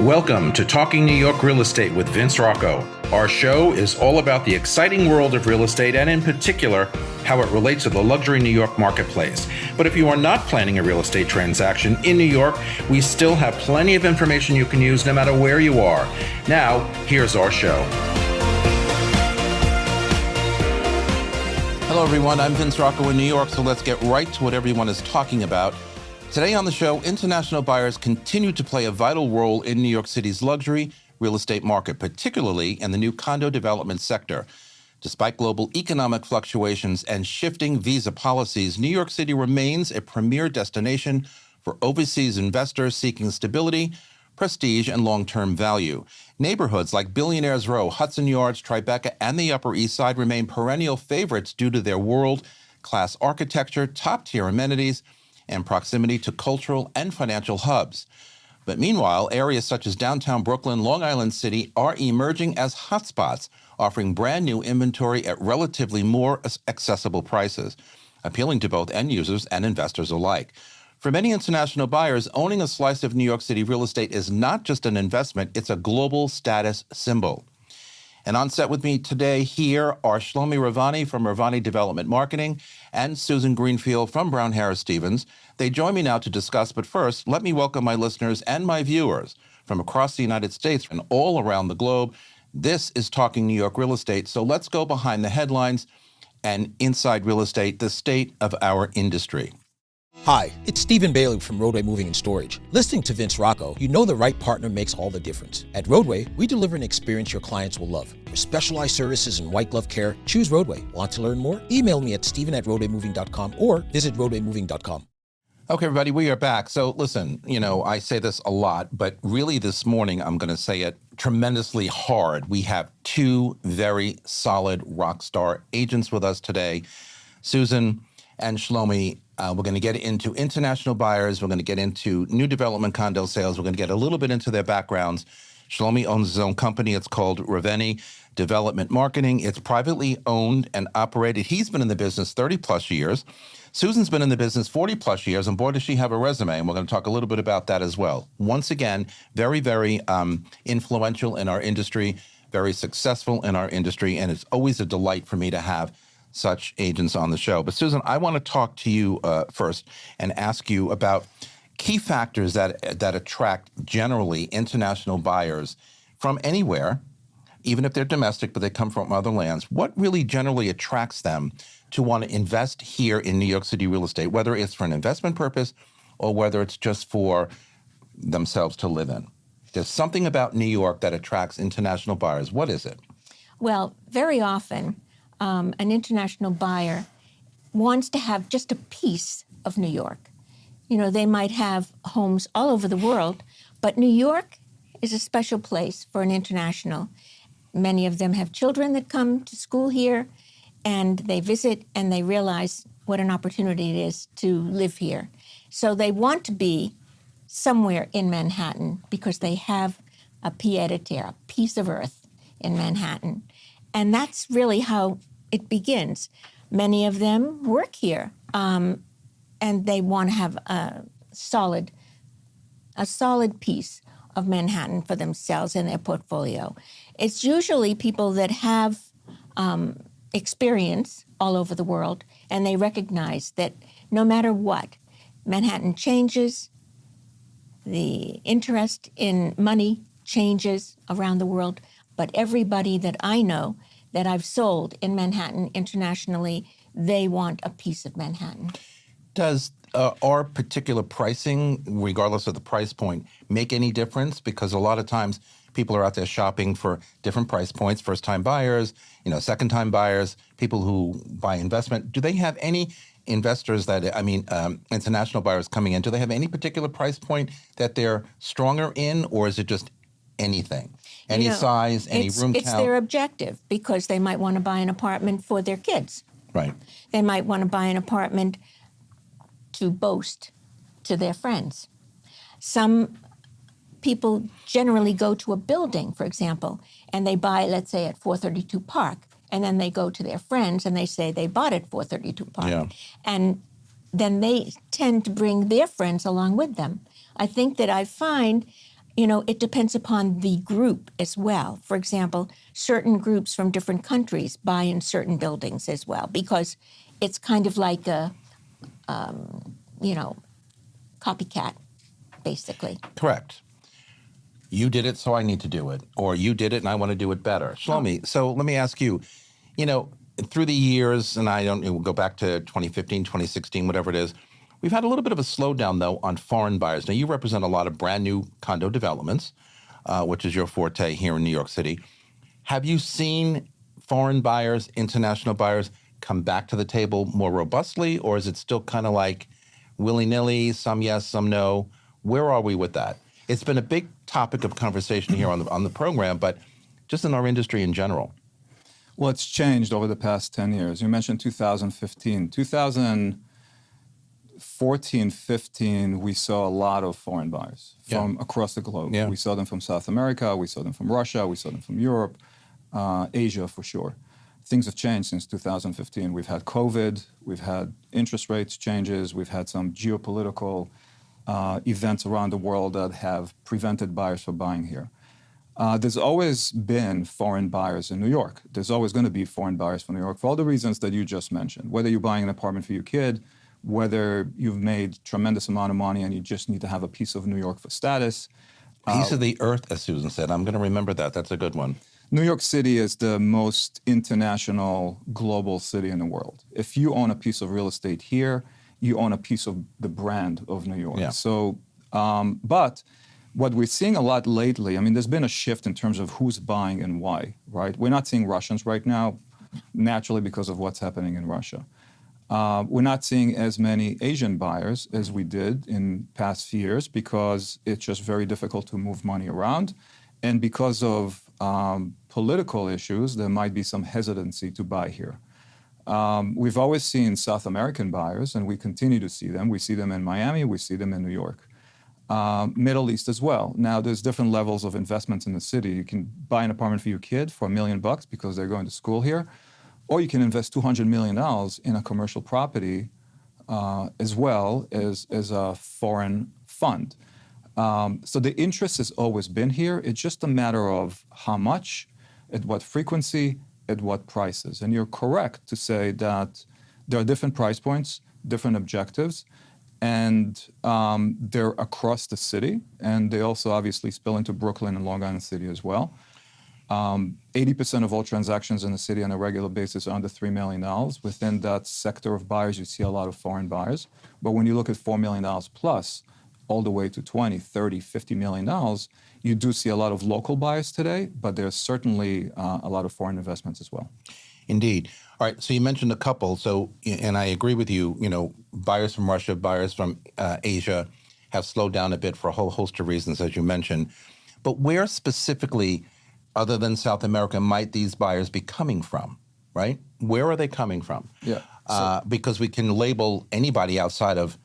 Welcome to Talking New York Real Estate with Vince Rocco. Our show is all about the exciting world of real estate and in particular, how it relates to the luxury New York marketplace. But if you are not planning a real estate transaction in New York, we still have plenty of information you can use no matter where you are. Now, here's our show. Hello everyone, I'm Vince Rocco in New York, so let's get right to what everyone is talking about. Today on the show, international buyers continue to play a vital role in New York City's luxury real estate market, particularly in the new condo development sector. Despite global economic fluctuations and shifting visa policies, New York City remains a premier destination for overseas investors seeking stability, prestige, and long-term value. Neighborhoods like Billionaires Row, Hudson Yards, Tribeca, and the Upper East Side remain perennial favorites due to their world-class architecture, top-tier amenities, and proximity to cultural and financial hubs. But meanwhile, areas such as downtown Brooklyn, Long Island City are emerging as hotspots, offering brand new inventory at relatively more accessible prices, appealing to both end users and investors alike. For many international buyers, owning a slice of New York City real estate is not just an investment, it's a global status symbol. And on set with me today here are Shlomi Ravani from Ravani Development Marketing and Susan Greenfield from Brown Harris Stevens. They join me now to discuss, but first, let me welcome my listeners and my viewers from across the United States and all around the globe. This is Talking New York Real Estate, so let's go behind the headlines and inside real estate, the state of our industry. Hi, it's Stephen Bailey from Roadway Moving and Storage. Listening to Vince Rocco, you know the right partner makes all the difference. At Roadway, we deliver an experience your clients will love. For specialized services and white glove care, choose Roadway. Want to learn more? Email me at stephen@roadwaymoving.com or visit roadwaymoving.com. Okay, everybody, we are back. So listen, I say this a lot, but really this morning, I'm going to say it tremendously hard. We have two very solid rock star agents with us today, Susan and Shlomi. We're going to get into international buyers. We're going to get into new development condo sales. We're going to get a little bit into their backgrounds. Shlomi owns his own company. It's called Ravani Development Marketing. It's privately owned and operated. He's been in the business 30 plus years. Susan's been in the business 40 plus years, and boy, does she have a resume, and we're going to talk a little bit about that as well. Once again, very, very influential in our industry, very successful in our industry, and it's always a delight for me to have such agents on the show. But Susan, I want to talk to you first and ask you about key factors that attract generally international buyers from anywhere, even if they're domestic, but they come from other lands. What really generally attracts them to want to invest here in New York City real estate, whether it's for an investment purpose or whether it's just for themselves to live in? There's something about New York that attracts international buyers. What is it? Well, very often, an international buyer wants to have just a piece of New York. They might have homes all over the world, but New York is a special place for an international. Many of them have children that come to school here, and they visit and they realize what an opportunity it is to live here. So they want to be somewhere in Manhattan because they have a pied-à-terre, a piece of earth in Manhattan. And that's really how it begins. Many of them work here, and they want to have a solid piece of Manhattan for themselves in their portfolio. It's usually people that have experience all over the world, and they recognize that no matter what, Manhattan changes, the interest in money changes around the world, but everybody that I know that I've sold in Manhattan internationally, they want a piece of Manhattan. Does our particular pricing, regardless of the price point, make any difference? Because a lot of times people are out there shopping for different price points, first-time buyers, second-time buyers, people who buy investment. Do they have any investors international buyers coming in, do they have any particular price point that they're stronger in, or is it just anything? Any size, any room count? It's their objective, because they might want to buy an apartment for their kids. Right. They might want to buy an apartment to boast to their friends. Some people generally go to a building, for example, and they buy, let's say, at 432 Park, and then they go to their friends and they say they bought at 432 Park. Yeah. And then they tend to bring their friends along with them. I think that I find it depends upon the group as well. For example, certain groups from different countries buy in certain buildings as well, because it's kind of like a, copycat, basically. Correct. You did it, so I need to do it. Or you did it, and I want to do it better. Shlomi, so let me ask you, through the years, and we'll go back to 2015, 2016, whatever it is, we've had a little bit of a slowdown, though, on foreign buyers. Now, you represent a lot of brand new condo developments, which is your forte here in New York City. Have you seen foreign buyers, international buyers, come back to the table more robustly, or is it still kind of like willy-nilly, some yes, some no? Where are we with that? It's been a big topic of conversation here on the program, but just in our industry in general. Well, it's changed over the past 10 years. You mentioned 2015. 2014, 15, we saw a lot of foreign buyers from across the globe. Yeah. We saw them from South America, we saw them from Russia, we saw them from Europe, Asia for sure. Things have changed since 2015. We've had COVID, we've had interest rates changes, we've had some geopolitical events around the world that have prevented buyers from buying here. There's always been foreign buyers in New York. There's always going to be foreign buyers from New York for all the reasons that you just mentioned. Whether you're buying an apartment for your kid, whether you've made tremendous amount of money and you just need to have a piece of New York for status. Piece of the earth, as Susan said. I'm going to remember that. That's a good one. New York City is the most international global city in the world. If you own a piece of real estate here, you own a piece of the brand of New York. Yeah. So, but what we're seeing a lot lately, there's been a shift in terms of who's buying and why, right? We're not seeing Russians right now, naturally because of what's happening in Russia. We're not seeing as many Asian buyers as we did in past years because it's just very difficult to move money around. And because of political issues, there might be some hesitancy to buy here. We've always seen South American buyers, and we continue to see them. We see them in Miami, we see them in New York. Middle East as well. Now, there's different levels of investments in the city. You can buy an apartment for your kid for $1 million because they're going to school here, or you can invest $200 million in a commercial property as well as a foreign fund. So the interest has always been here. It's just a matter of how much, at what frequency, at what prices. And you're correct to say that there are different price points, different objectives, and they're across the city, and they also obviously spill into Brooklyn and Long Island City as well. 80% of all transactions in the city on a regular basis are under $3 million. Within that sector of buyers, you see a lot of foreign buyers. But when you look at $4 million plus, all the way to 20, 30, $50 million, you do see a lot of local buyers today, but there's certainly a lot of foreign investments as well. Indeed. All right, so you mentioned a couple. So, and I agree with you, buyers from Russia, buyers from Asia have slowed down a bit for a whole host of reasons, as you mentioned. But where specifically, other than South America, might these buyers be coming from, right? Where are they coming from? Yeah. Because we can label anybody outside of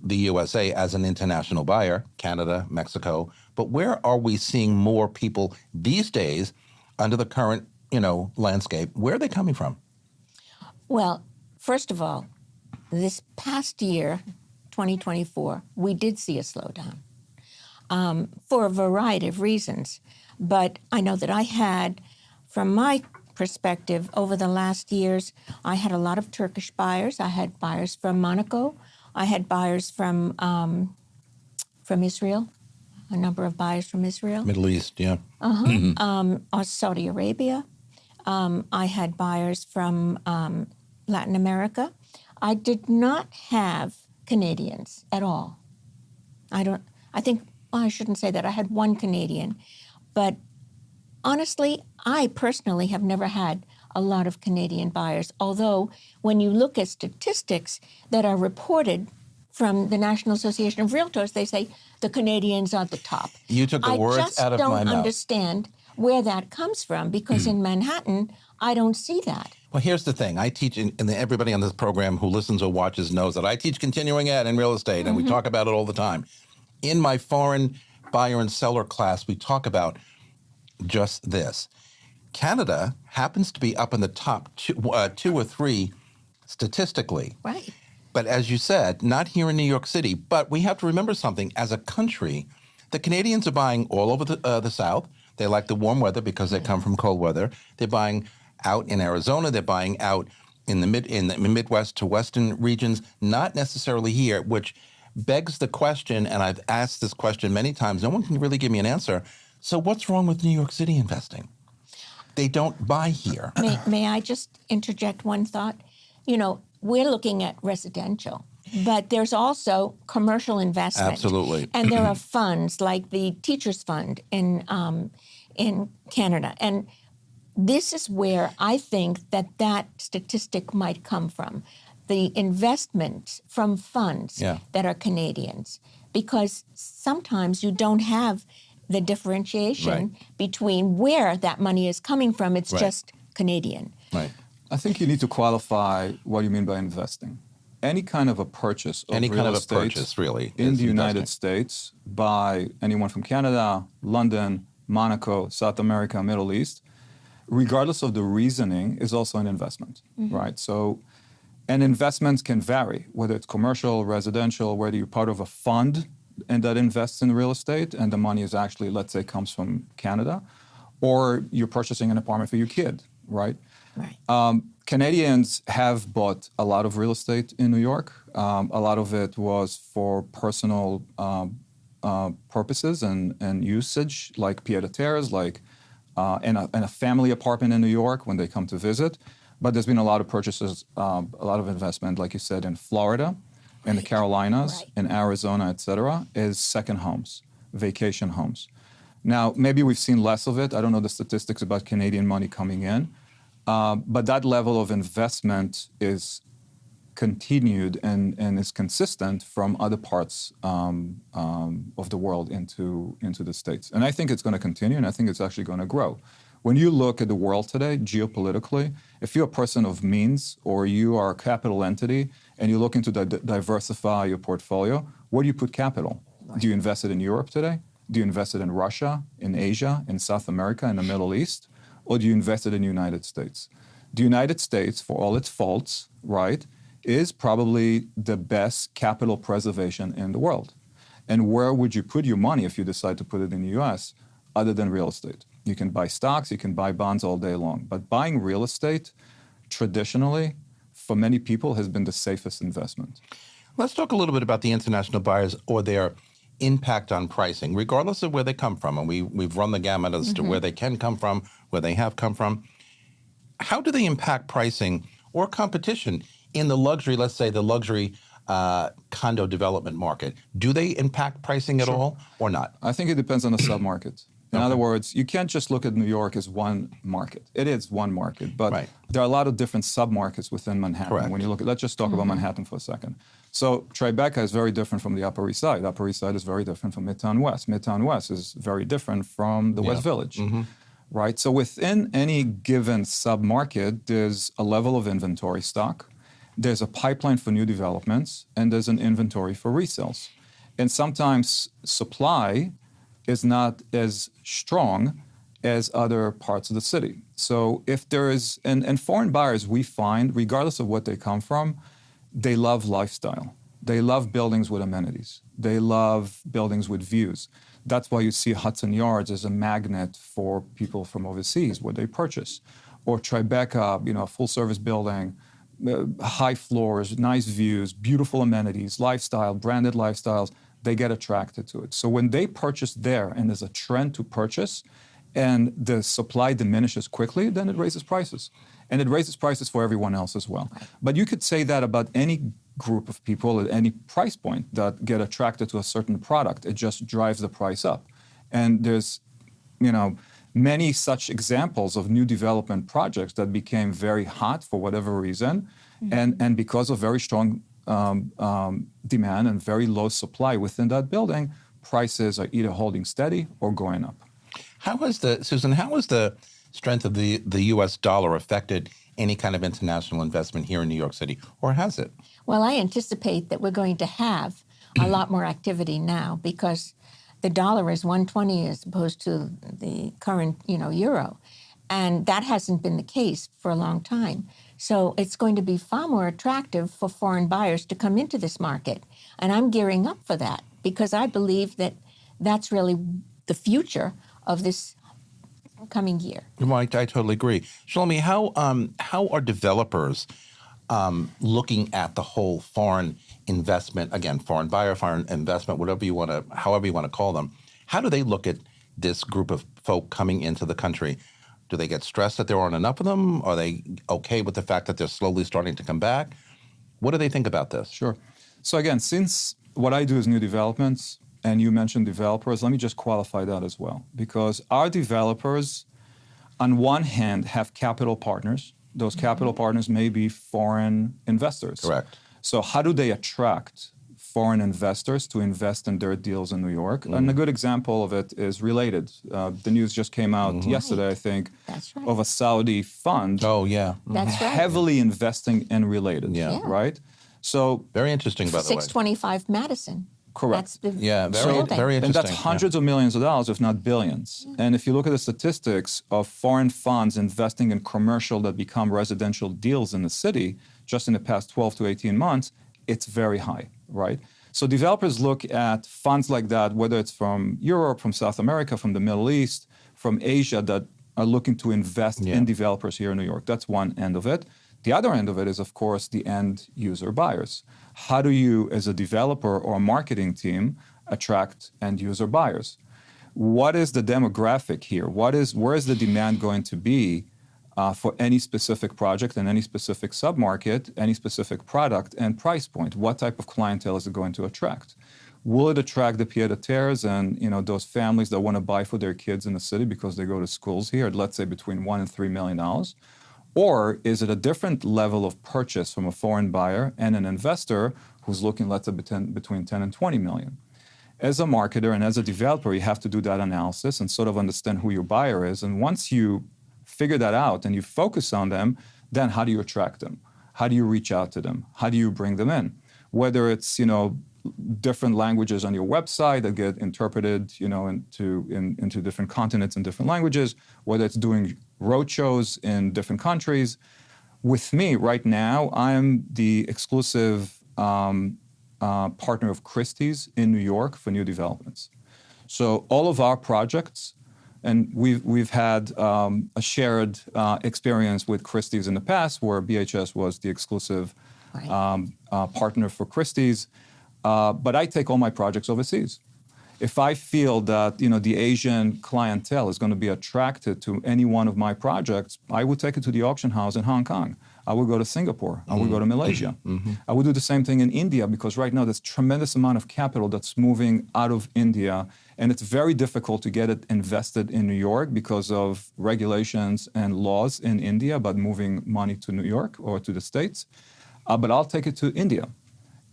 the USA as an international buyer, Canada, Mexico. But where are we seeing more people these days under the current, landscape? Where are they coming from? Well, first of all, this past year, 2024, we did see a slowdown for a variety of reasons. But I know that I had, from my perspective, over the last years, I had a lot of Turkish buyers. I had buyers from Monaco. I had buyers from Israel, a number of buyers from Israel. Middle East, yeah. Saudi Arabia. I had buyers from Latin America. I did not have Canadians at all. I shouldn't say that. I had one Canadian. But honestly, I personally have never had a lot of Canadian buyers, although when you look at statistics that are reported from the National Association of Realtors, they say the Canadians are the top. You took the words out of my mouth. I just don't understand where that comes from, because in Manhattan, I don't see that. Well, here's the thing. I teach, and everybody on this program who listens or watches knows that I teach continuing ed in real estate, and we talk about it all the time. In my foreign buyer and seller class, we talk about just this. Canada happens to be up in the top two or three statistically. Right. But as you said, not here in New York City. But we have to remember something. As a country, The Canadians are buying all over the South. They like the warm weather because they come from cold weather. They're buying out in Arizona. They're buying out in the Midwest to Western regions, not necessarily here, which begs the question, and I've asked this question many times. No one can really give me an answer. So what's wrong with New York City investing? They don't buy here. May I just interject one thought? You know, we're looking at residential, but there's also commercial investment. Absolutely. And there are funds like the Teachers Fund in Canada. And this is where I think that statistic might come from, the investment from funds that are Canadians, because sometimes you don't have the differentiation between where that money is coming from. It's just Canadian. Right. I think you need to qualify what you mean by investing. Any kind of a purchase of real estate really, in the United States by anyone from Canada, London, Monaco, South America, Middle East, regardless of the reasoning, is also an investment, right? So, and investments can vary, whether it's commercial, residential, whether you're part of a fund and that invests in real estate and the money is actually, let's say, comes from Canada, or you're purchasing an apartment for your kid, right? Right. Canadians have bought a lot of real estate in New York. A lot of it was for personal purposes and usage, like pied-à-terres, like and a family apartment in New York when they come to visit. But there's been a lot of purchases, a lot of investment, like you said, in Florida, in the Carolinas, in Arizona, et cetera, is second homes, vacation homes. Now, maybe we've seen less of it. I don't know the statistics about Canadian money coming in. But that level of investment is continued and is consistent from other parts of the world into the States. And I think it's going to continue, and I think it's actually going to grow. When you look at the world today, geopolitically, if you're a person of means or you are a capital entity and you're looking to diversify your portfolio, where do you put capital? Right. Do you invest it in Europe today? Do you invest it in Russia, in Asia, in South America, in the Middle East? Or do you invest it in the United States? The United States, for all its faults, right, is probably the best capital preservation in the world. And where would you put your money if you decide to put it in the US other than real estate? You can buy stocks, you can buy bonds all day long. But buying real estate, traditionally, for many people, has been the safest investment. Let's talk a little bit about the international buyers or their impact on pricing, regardless of where they come from. And we've run the gamut as to where they can come from, where they have come from. How do they impact pricing or competition in the luxury, let's say the luxury condo development market? Do they impact pricing at all or not? I think it depends on the submarket. In other words, you can't just look at New York as one market. It is one market, but there are a lot of different submarkets within Manhattan. Correct. When you look at, let's just talk about Manhattan for a second. So Tribeca is very different from the Upper East Side. Upper East Side is very different from Midtown West. Midtown West is very different from the West Village, right? So within any given submarket, there's a level of inventory stock, there's a pipeline for new developments, and there's an inventory for resales. And sometimes supply is not as strong as other parts of the city. So if there is, and foreign buyers we find, regardless of what they come from, they love lifestyle. They love buildings with amenities. They love buildings with views. That's why you see Hudson Yards as a magnet for people from overseas where they purchase. Or Tribeca, a full service building, high floors, nice views, beautiful amenities, lifestyle, branded lifestyles. They get attracted to it. So when they purchase there and there's a trend to purchase and the supply diminishes quickly, then it raises prices. And it raises prices for everyone else as well. But you could say that about any group of people at any price point that get attracted to a certain product. It just drives the price up. And there's, many such examples of new development projects that became very hot for whatever reason. And because of very strong demand and very low supply within that building, prices are either holding steady or going up. Susan, how has the strength of the U.S. dollar affected any kind of international investment here in New York City, or has it? Well, I anticipate that we're going to have a lot more activity now because the dollar is 120 as opposed to the current, euro. And that hasn't been the case for a long time. So it's going to be far more attractive for foreign buyers to come into this market. And I'm gearing up for that because I believe that that's really the future of this coming year. Well, I totally agree. Shlomi, how are developers looking at the whole foreign investment, again, foreign buyer, foreign investment, however you want to call them? How do they look at this group of folk coming into the country? Do they get stressed that there aren't enough of them? Are they okay with the fact that they're slowly starting to come back? What do they think about this? Sure. So again, since what I do is new developments, and you mentioned developers, let me just qualify that as well. Because our developers, on one hand, have capital partners. Those capital partners may be foreign investors. Correct. So how do they attract foreign investors to invest in their deals in New York? And a good example of it is Related. The news just came out yesterday, I think, That's right. of a Saudi fund Oh, yeah. That's right. heavily investing in Related, Yeah. right? So Very interesting, by the way. 625 Madison. Correct. That's the Yeah, very, building. very and interesting. that's hundreds of millions of dollars, if not billions. And if you look at the statistics of foreign funds investing in commercial that become residential deals in the city, just in the past 12 to 18 months, it's very high, right? So developers look at funds like that, whether it's from Europe, from South America, from the Middle East, from Asia, that are looking to invest in developers here in New York. That's one end of it. The other end of it is, of course, the end user buyers. How do you, as a developer or a marketing team, attract end user buyers? What is the demographic here? Where is the demand going to be for any specific project and any specific submarket, any specific product and price point? What type of clientele is it going to attract? Will it attract the pied-à-terres and those families that want to buy for their kids in the city because they go to schools here at, let's say, between $1 and $3 million? Or is it a different level of purchase from a foreign buyer and an investor who's looking, let's say, between 10 and 20 million? As a marketer and as a developer, you have to do that analysis and sort of understand who your buyer is. And once you figure that out and you focus on them, then how do you attract them? How do you reach out to them? How do you bring them in? Whether it's, different languages on your website that get interpreted, into different continents and different languages, whether it's doing roadshows in different countries. With me right now, I'm the exclusive partner of Christie's in New York for new developments. So all of our projects, and we've had a shared experience with Christie's in the past, where BHS was the exclusive partner for Christie's. But I take all my projects overseas. If I feel that the Asian clientele is going to be attracted to any one of my projects, I would take it to the auction house in Hong Kong. I would go to Singapore. I would go to Malaysia. I would do the same thing in India, because right now there's tremendous amount of capital that's moving out of India, and it's very difficult to get it invested in New York because of regulations and laws in India about moving money to New York or to the States. But I'll take it to India.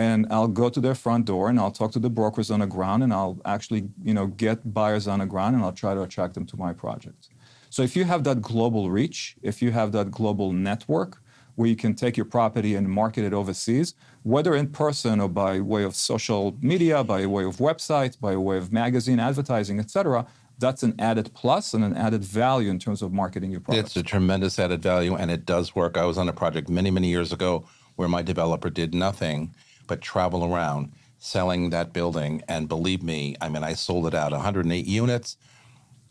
And I'll go to their front door and I'll talk to the brokers on the ground, and I'll actually, get buyers on the ground, and I'll try to attract them to my project. So if you have that global reach, if you have that global network where you can take your property and market it overseas, whether in person or by way of social media, by way of websites, by way of magazine advertising, et cetera, that's an added plus and an added value in terms of marketing your product. It's a tremendous added value, and it does work. I was on a project many, many years ago where my developer did nothing but travel around selling that building. And believe me, I sold it out 108 units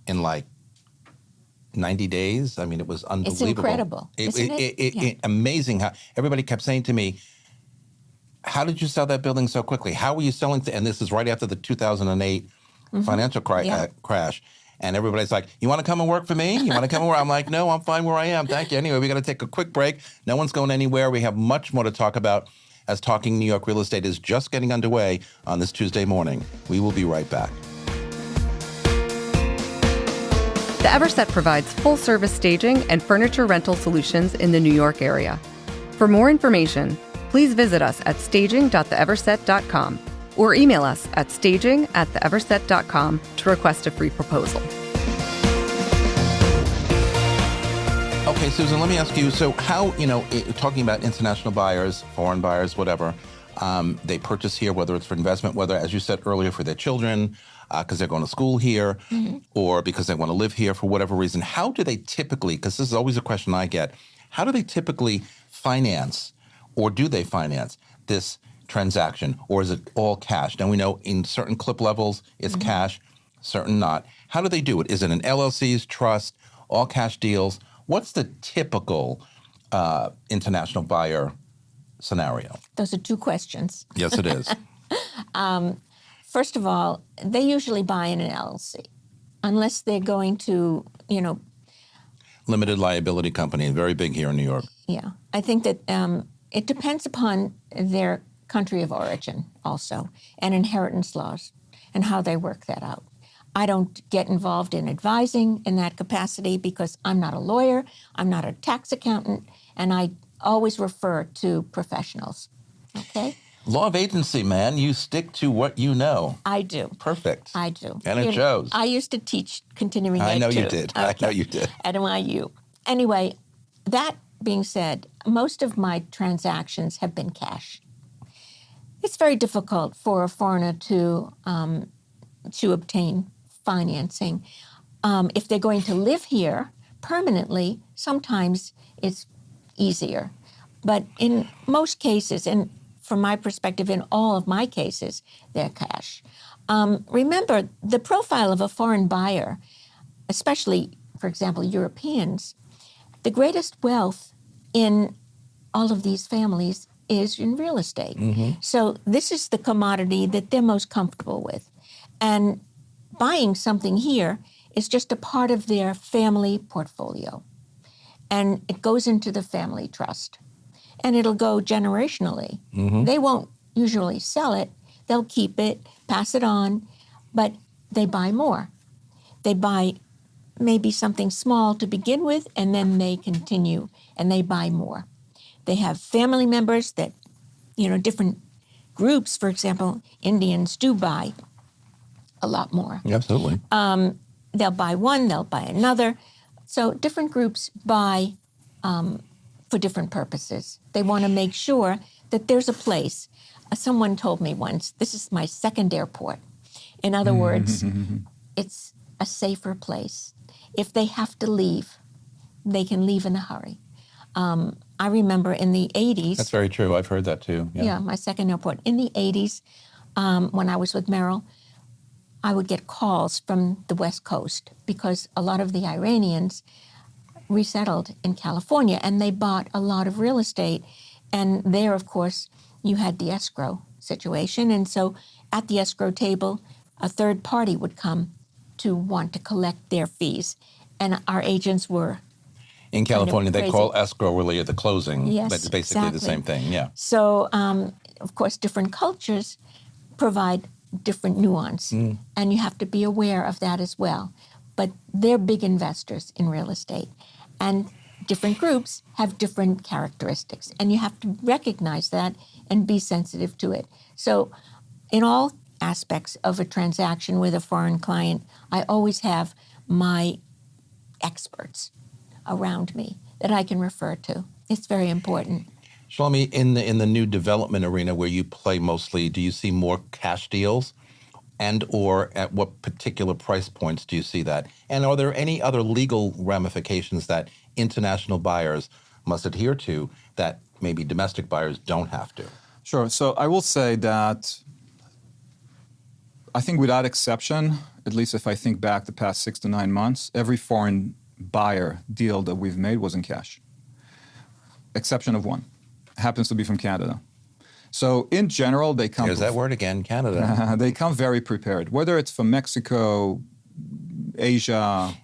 in like 90 days. It was unbelievable. It's incredible, isn't it? Amazing how everybody kept saying to me, how did you sell that building so quickly? How were you selling? And this is right after the 2008 financial crash. And everybody's like, you want to come and work for me? You want to come and work? I'm like, no, I'm fine where I am. Thank you. Anyway, we got to take a quick break. No one's going anywhere. We have much more to talk about as Talking New York Real Estate is just getting underway on this Tuesday morning. We will be right back. The Everset provides full-service staging and furniture rental solutions in the New York area. For more information, please visit us at staging.theeverset.com or email us at staging@theeverset.com to request a free proposal. Okay, Susan, let me ask you, so how, talking about international buyers, foreign buyers, whatever, they purchase here, whether it's for investment, whether, as you said earlier, for their children, because they're going to school here, or because they want to live here for whatever reason, how do they typically, because this is always a question I get, how do they typically finance, or do they finance this transaction, or is it all cash? Now, we know in certain clip levels, it's cash. certain not. How do they do it? Is it an LLC's trust, all cash deals? What's the typical international buyer scenario? Those are two questions. Yes, it is. First of all, they usually buy in an LLC, unless they're going to, Limited liability company, very big here in New York. yeah. I think that it depends upon their country of origin also, and inheritance laws, and how they work that out. I don't get involved in advising in that capacity because I'm not a lawyer, I'm not a tax accountant, and I always refer to professionals. Okay? Law of agency, man. You stick to what you know. I do. Perfect. I do. And it shows. I used to teach continuing ed I know you too. did. I know you did. At NYU. Anyway, that being said, most of my transactions have been cash. It's very difficult for a foreigner to obtain financing. If they're going to live here permanently, sometimes it's easier. But in most cases, and from my perspective, in all of my cases, they're cash. Remember, the profile of a foreign buyer, especially, for example, Europeans, the greatest wealth in all of these families is in real estate. So this is the commodity that they're most comfortable with. And buying something here is just a part of their family portfolio. And it goes into the family trust. And it'll go generationally. They won't usually sell it. They'll keep it, pass it on, but they buy more. They buy maybe something small to begin with, and then they continue and they buy more. They have family members that, different groups, for example, Indians do buy a lot more. Absolutely. They'll buy one, they'll buy another. So different groups buy for different purposes. They want to make sure that there's a place. Someone told me once, this is my second airport. In other words, it's a safer place. If they have to leave, they can leave in a hurry. I remember in the 80s. That's very true. I've heard that too. Yeah, my second airport. In the 80s, when I was with Merrill, I would get calls from the West Coast because a lot of the Iranians resettled in California and they bought a lot of real estate. And there, of course, you had the escrow situation. And so at the escrow table, a third party would come to want to collect their fees. And our agents were In California, they crazy. call escrow really at the closing. Yes, But it's basically the exactly. same thing, yeah. So, of course, different cultures provide different nuance, and you have to be aware of that as well. But they're big investors in real estate, and different groups have different characteristics, and you have to recognize that and be sensitive to it. So, in all aspects of a transaction with a foreign client, I always have my experts around me that I can refer to. It's very important. Shlomi, in the new development arena where you play mostly, do you see more cash deals? And or at what particular price points do you see that? And are there any other legal ramifications that international buyers must adhere to that maybe domestic buyers don't have to? Sure. So I will say that I think without exception, at least if I think back the past 6 to 9 months, every foreign buyer deal that we've made was in cash. Exception of one. Happens to be from Canada. So in general, they come... There's that word again, Canada. They come very prepared, whether it's from Mexico, Asia,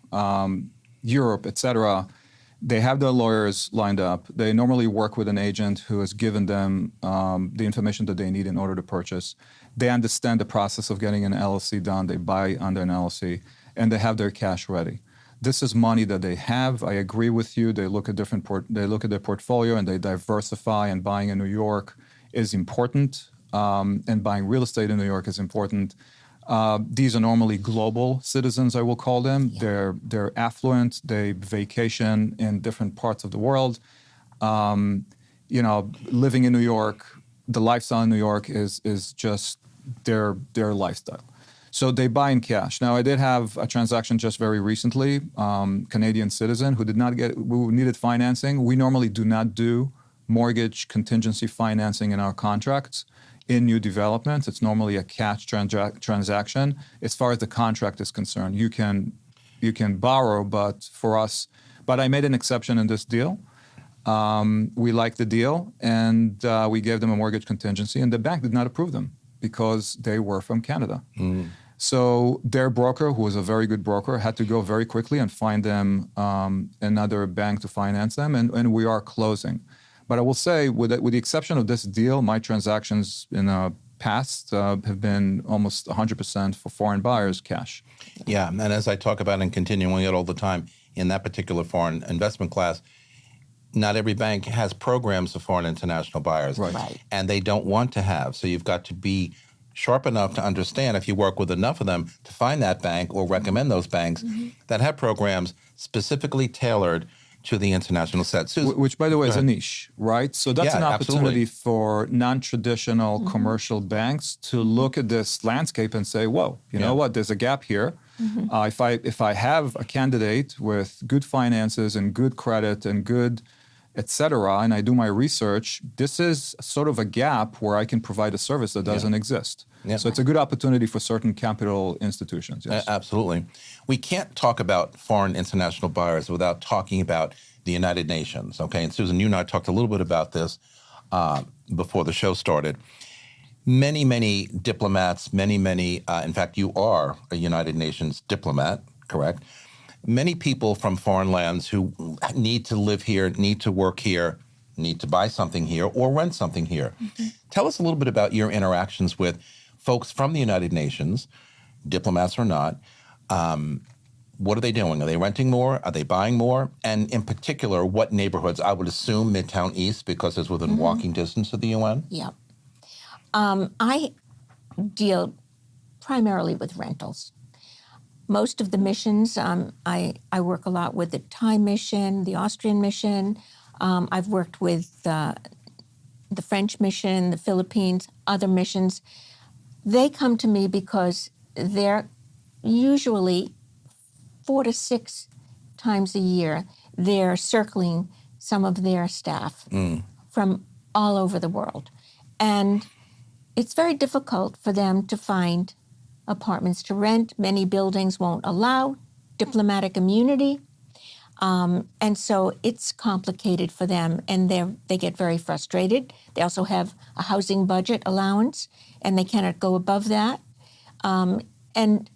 Europe, etc. They have their lawyers lined up. They normally work with an agent who has given them the information that they need in order to purchase. They understand the process of getting an LLC done. They buy under an LLC, and they have their cash ready. This is money that they have. I agree with you. They look at they look at their portfolio and they diversify. And buying in New York is important, and buying real estate in New York is important. These are normally global citizens, I will call them. Yeah. They're affluent. They vacation in different parts of the world. Living in New York, the lifestyle in New York is just their lifestyle. So they buy in cash. Now, I did have a transaction just very recently, Canadian citizen who who needed financing. We normally do not do mortgage contingency financing in our contracts. in new developments, it's normally a cash transaction. As far as the contract is concerned, you can borrow, but I made an exception in this deal. We liked the deal, and we gave them a mortgage contingency, and the bank did not approve them because they were from Canada. So their broker, who was a very good broker, had to go very quickly and find them another bank to finance them, and we are closing. But I will say, with the exception of this deal, my transactions in the past have been almost 100% for foreign buyers cash. Yeah, and as I talk about and continuing it all the time, in that particular foreign investment class, not every bank has programs for foreign international buyers. Right. And they don't want to have. So you've got to be sharp enough to understand, if you work with enough of them, to find that bank or recommend those banks that have programs specifically tailored to the international set. Susan, Which, by the way, is a niche, right? So that's Yeah, an opportunity absolutely. for non-traditional commercial banks to look at this landscape and say, whoa, you know what, there's a gap here. If I have a candidate with good finances and good credit and good et cetera, and I do my research, this is sort of a gap where I can provide a service that doesn't exist. Yeah. So it's a good opportunity for certain capital institutions. Yes. Absolutely. We can't talk about foreign international buyers without talking about the United Nations, okay? And Susan, you and I talked a little bit about this before the show started. Many, many diplomats, in fact, you are a United Nations diplomat, correct? Many people from foreign lands who need to live here, need to work here, need to buy something here or rent something here. Tell us a little bit about your interactions with folks from the United Nations, diplomats or not. What are they doing? Are they renting more? Are they buying more? And in particular, what neighborhoods? I would assume Midtown East, because it's within walking distance of the UN. Yeah. I deal primarily with rentals. Most of the missions, I work a lot with the Thai mission, the Austrian mission. I've worked with the French mission, the Philippines, other missions. They come to me because they're usually 4 to 6 times a year, they're circling some of their staff from all over the world. And it's very difficult for them to find apartments to rent. Many buildings won't allow diplomatic immunity. And so it's complicated for them, and they get very frustrated. They also have a housing budget allowance, and they cannot go above that. And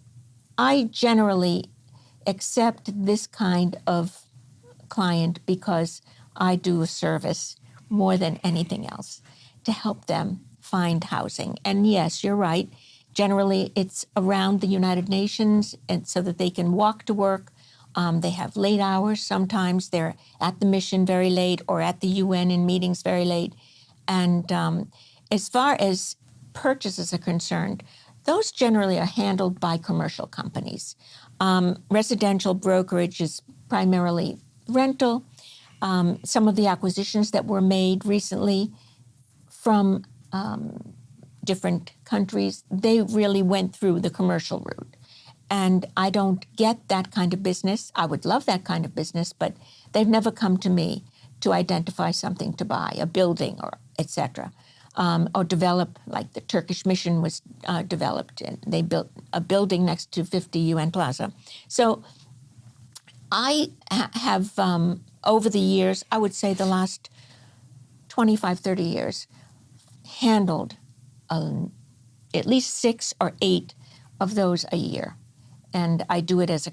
I generally accept this kind of client because I do a service more than anything else to help them find housing. And yes, you're right. Generally, it's around the United Nations, and so that they can walk to work. They have late hours. Sometimes they're at the mission very late or at the UN in meetings very late. And as far as purchases are concerned, those generally are handled by commercial companies. Residential brokerage is primarily rental. Some of the acquisitions that were made recently from different countries, they really went through the commercial route. And I don't get that kind of business. I would love that kind of business, but they've never come to me to identify something to buy, a building or et cetera, or develop, like the Turkish mission was developed, and they built a building next to 50 UN Plaza. So I have, over the years, I would say the last 25, 30 years, handled at least 6 or 8 of those a year. And I do it as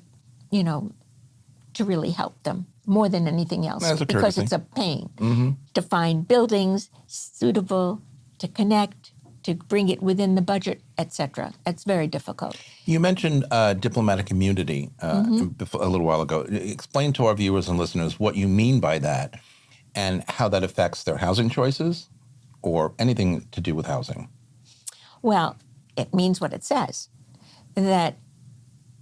to really help them more than anything else. As a because courtesy. it's a pain to find buildings suitable, to connect, to bring it within the budget, et cetera. It's very difficult. You mentioned diplomatic immunity a little while ago. Explain to our viewers and listeners what you mean by that and how that affects their housing choices or anything to do with housing. Well, it means what it says, that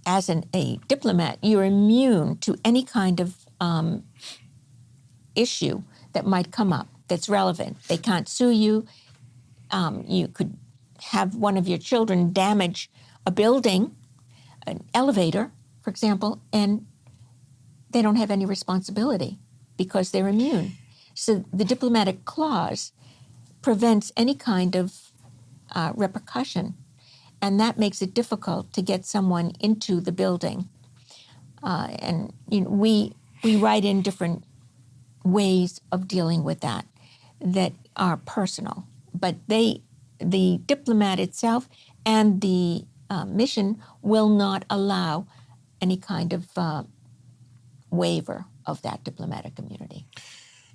as a diplomat, you're immune to any kind of issue that might come up that's relevant. They can't sue you. You could have one of your children damage a building, an elevator, for example, and they don't have any responsibility because they're immune. So the diplomatic clause prevents any kind of repercussion. And that makes it difficult to get someone into the building. And we write in different ways of dealing with that are personal. But the diplomat itself and the mission will not allow any kind of waiver of that diplomatic immunity.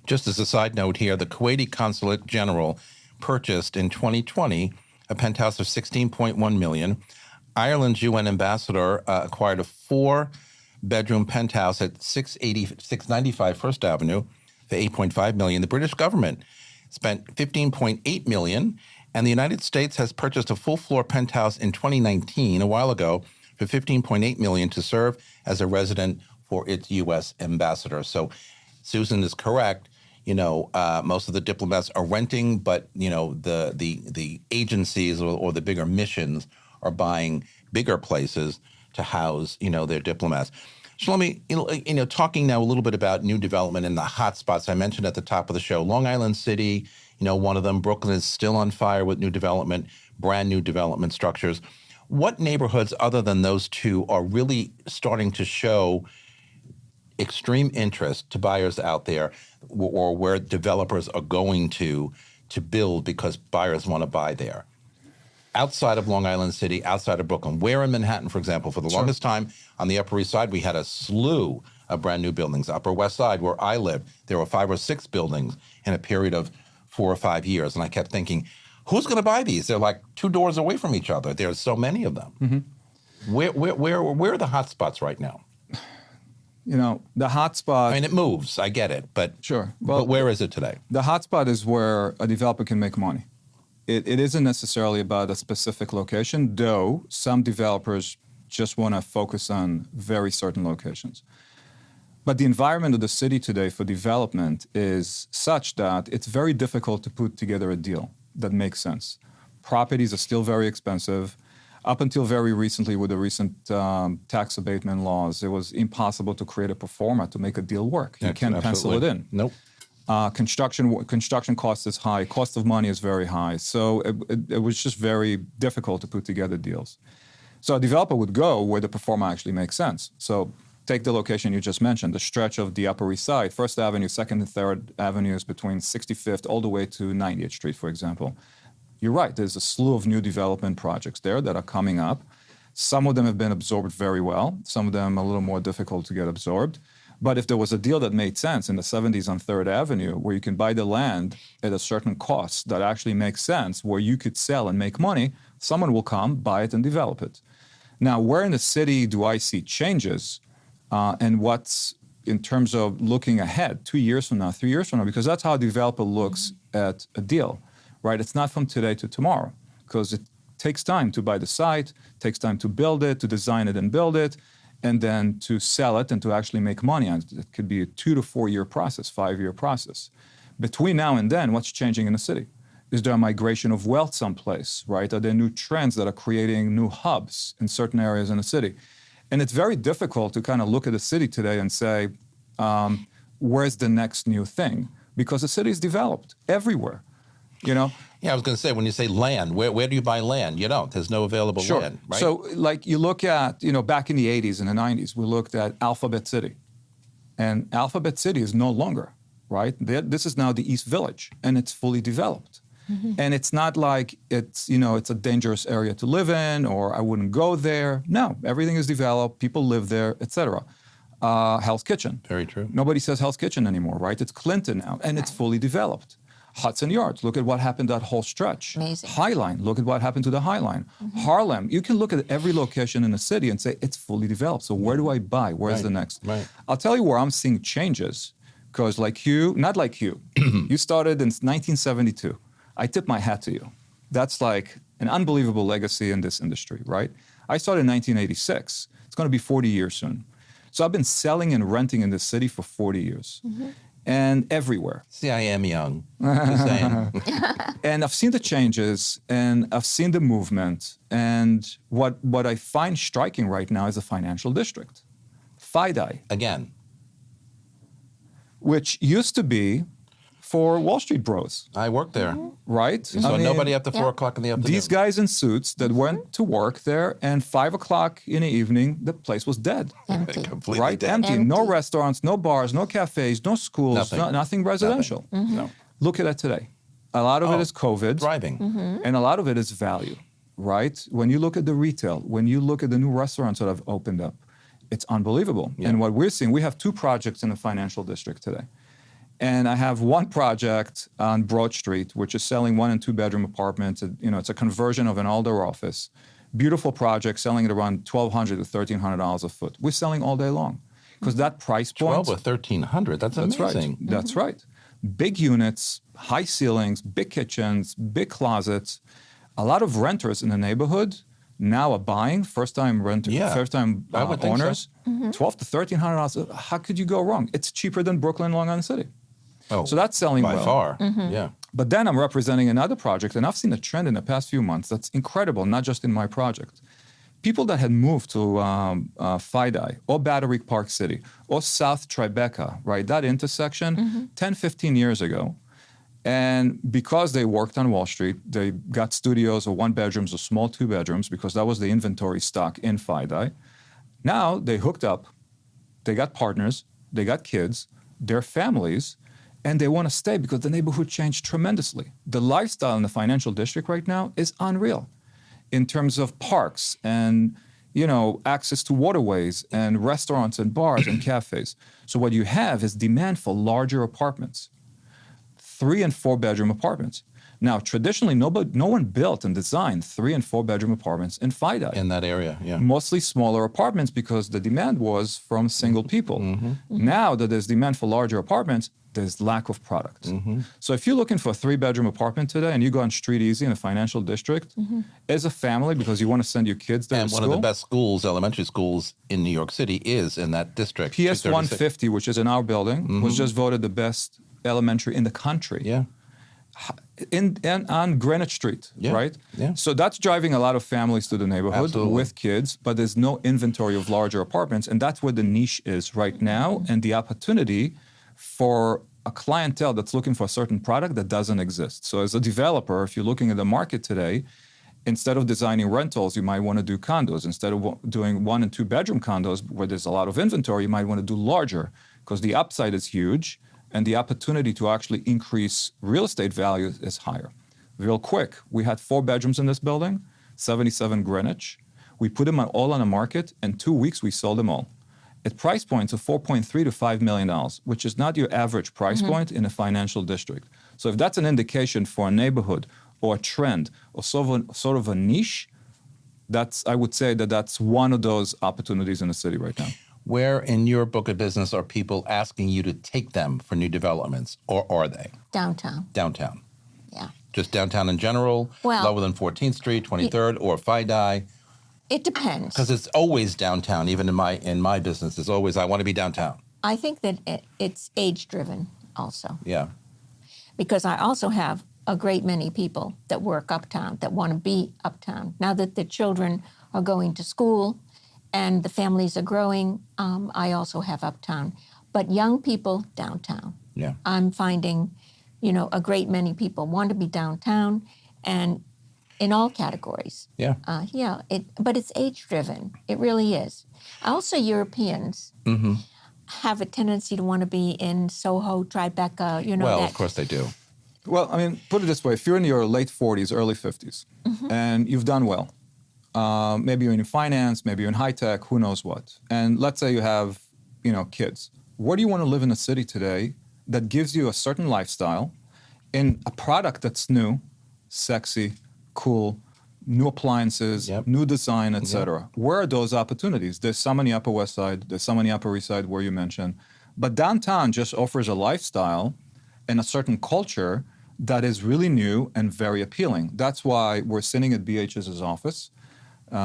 Just as a side note here, the Kuwaiti Consulate General purchased in 2020 a penthouse of $16.1 million. Ireland's UN ambassador acquired a 4-bedroom penthouse at 695 First Avenue for $8.5 million. The British government spent $15.8 million, and the United States has purchased a full-floor penthouse in 2019, a while ago, for $15.8 million to serve as a resident for its U.S. ambassador. So Susan is correct. Most of the diplomats are renting, but the agencies or the bigger missions are buying bigger places to house their diplomats. Shlomi, talking now a little bit about new development in the hot spots I mentioned at the top of the show. Long Island City, one of them. Brooklyn is still on fire with new development, brand new development structures. What neighborhoods other than those two are really starting to show extreme interest to buyers out there, or where developers are going to build because buyers want to buy there? Outside of Long Island City, outside of Brooklyn, where in Manhattan, for example, for the longest time on the Upper East Side, we had a slew of brand new buildings. Upper West Side, where I lived, there were 5 or 6 buildings in a period of 4 or 5 years. And I kept thinking, who's going to buy these? They're like 2 doors away from each other. There's so many of them. Mm-hmm. Where are the hot spots right now? The hot spot... I mean, it moves. I get it. But, sure. But where is it today? The hot spot is where a developer can make money. It isn't necessarily about a specific location, though some developers just want to focus on very certain locations. But the environment of the city today for development is such that it's very difficult to put together a deal that makes sense. Properties are still very expensive. Up until very recently, with the recent tax abatement laws, it was impossible to create a pro forma to make a deal work. You can't pencil it in. Nope. Construction cost is high. Cost of money is very high. So it was just very difficult to put together deals. So a developer would go where the pro forma actually makes sense. So take the location you just mentioned, the stretch of the Upper East Side, First Avenue, 2nd and 3rd Avenues between 65th all the way to 90th Street, for example. You're right. There's a slew of new development projects there that are coming up. Some of them have been absorbed very well. Some of them a little more difficult to get absorbed. But if there was a deal that made sense in the 70s on 3rd Avenue, where you can buy the land at a certain cost that actually makes sense, where you could sell and make money, someone will come, buy it, and develop it. Now, where in the city do I see changes, and what's in terms of looking ahead, 2 years from now, 3 years from now, because that's how a developer looks at a deal, right? It's not from today to tomorrow, because it takes time to buy the site, takes time to build it, to design it and build it, and then to sell it and to actually make money on it. It could be a 2 to 4 year process, 5-year process. Between now and then, what's changing in the city? Is there a migration of wealth someplace, right? Are there new trends that are creating new hubs in certain areas in the city? And it's very difficult to kind of look at the city today and say, where's the next new thing? Because the city is developed everywhere, Yeah, I was going to say, when you say land, where do you buy land? You don't. There's no available land, right? So, like, you look at, back in the 80s and the 90s, we looked at Alphabet City. And Alphabet City is no longer, right? This is now the East Village, and it's fully developed. Mm-hmm. And it's not like it's a dangerous area to live in, or I wouldn't go there. No, everything is developed. People live there, etc. Hell's Kitchen. Very true. Nobody says Hell's Kitchen anymore, right? It's Clinton now, and it's fully developed. Hudson Yards, look at what happened to that whole stretch. Amazing. High Line, look at what happened to the High Line. Mm-hmm. Harlem, you can look at every location in the city and say, it's fully developed. So where do I buy? Where's the next? Right. I'll tell you where I'm seeing changes, because not like you, you started in 1972. I tip my hat to you. That's like an unbelievable legacy in this industry, right? I started in 1986. It's going to be 40 years soon. So I've been selling and renting in this city for 40 years. Mm-hmm. And everywhere. See, I am young. Just saying. And I've seen the changes, and I've seen the movement. And what I find striking right now is the financial district, FIDI. Again. Which used to be for Wall Street bros, I worked there. right? You saw nobody after 4 o'clock in the afternoon. These guys in suits that went to work there, and 5 o'clock in the evening, the place was dead. Empty. Completely Right? dead. Empty. No Empty. restaurants, no bars, no cafes, no schools, Nothing. nothing residential. No. Look at it today. A lot of it is COVID. Thriving. And a lot of it is value, right? When you look at the retail, when you look at the new restaurants that have opened up, it's unbelievable. Yeah. And what we're seeing, we have 2 projects in the financial district today. And I have one project on Broad Street, which is selling 1 and 2 bedroom apartments. It's a conversion of an older office. Beautiful project, selling it around $1,200 to $1,300 a foot. We're selling all day long because that price point. 12 or 1,300. That's amazing. That's right. Big units, high ceilings, big kitchens, big closets. A lot of renters in the neighborhood now are buying, first-time renters, Yeah, first-time I would think so. owners. $1,200 to $1,300. How could you go wrong? It's cheaper than Brooklyn, Long Island City. Oh, So that's selling by well. far. Yeah. But then I'm representing another project, and I've seen a trend in the past few months that's incredible, not just in my project. People that had moved to FIDI or Battery Park City or South Tribeca, right, that intersection, 10, 15 years ago. And because they worked on Wall Street, they got studios or 1 bedrooms or small 2 bedrooms because that was the inventory stock in FIDI. Now they hooked up, they got partners, they got kids, their families, and they want to stay because the neighborhood changed tremendously. The lifestyle in the financial district right now is unreal in terms of parks and access to waterways and restaurants and bars and cafes. So what you have is demand for larger apartments, 3 and 4 bedroom apartments. Now, traditionally, no one built and designed 3 and 4 bedroom apartments in FIDI. In that area, yeah. Mostly smaller apartments because the demand was from single people. Now that there's demand for larger apartments, there's lack of product. So if you're looking for a 3-bedroom apartment today and you go on Street Easy in the financial district, as a family, because you want to send your kids there And to one school, of the best schools, elementary schools in New York City is in that district. PS 236. 150, which is in our building, was just voted the best elementary in the country. Yeah. On Greenwich Street, Yeah, right? yeah. So that's driving a lot of families to the neighborhood Absolutely. with kids, but there's no inventory of larger apartments, and that's where the niche is right now, and the opportunity for a clientele that's looking for a certain product that doesn't exist. So as a developer, if you're looking at the market today, instead of designing rentals, you might want to do condos. Instead of doing 1 and 2 bedroom condos where there's a lot of inventory, you might want to do larger because the upside is huge and the opportunity to actually increase real estate value is higher. Real quick, we had 4 bedrooms in this building, 77 Greenwich. We put them all on the market. In 2 weeks, we sold them all at price points of $4.3 to $5 million, which is not your average price point in a financial district. So if that's an indication for a neighborhood or a trend or sort of a niche, I would say that's one of those opportunities in the city right now. Where in your book of business are people asking you to take them for new developments, or are they? Downtown. Downtown. Yeah. Just downtown in general, Well- lower than 14th Street, 23rd, or FIDI? It depends. Because it's always downtown, even in my business. It's always, I want to be downtown. I think that it's age-driven also, Yeah. because I also have a great many people that work uptown, that want to be uptown. Now that the children are going to school and the families are growing, I also have uptown. But young people, downtown. Yeah. I'm finding, a great many people want to be downtown, and in all categories. Yeah. But it's age-driven. It really is. Also, Europeans have a tendency to want to be in Soho, Tribeca, Well, that. of course they do. Well, I mean, put it this way. If you're in your late 40s, early 50s, and you've done well, maybe you're in finance, maybe you're in high tech, who knows what, and let's say you have, kids. Where do you want to live in a city today that gives you a certain lifestyle in a product that's new, sexy, cool, new appliances, Yep. new design, etc.? Where are those opportunities? There's some on the Upper West Side, there's some on the Upper East Side where you mentioned, but downtown just offers a lifestyle and a certain culture that is really new and very appealing. That's why we're sitting at BHS's office.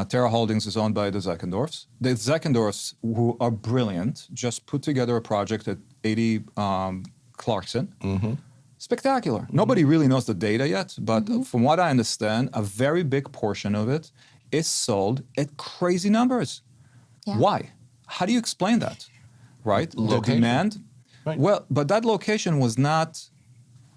Terra Holdings is owned by the Zeckendorfs. The Zeckendorfs, who are brilliant, just put together a project at 80 Clarkson. Spectacular. Nobody really knows the data yet, but from what I understand, a very big portion of it is sold at crazy numbers. Yeah. Why? How do you explain that? Right? The Location. demand. Right. Well, but that location was not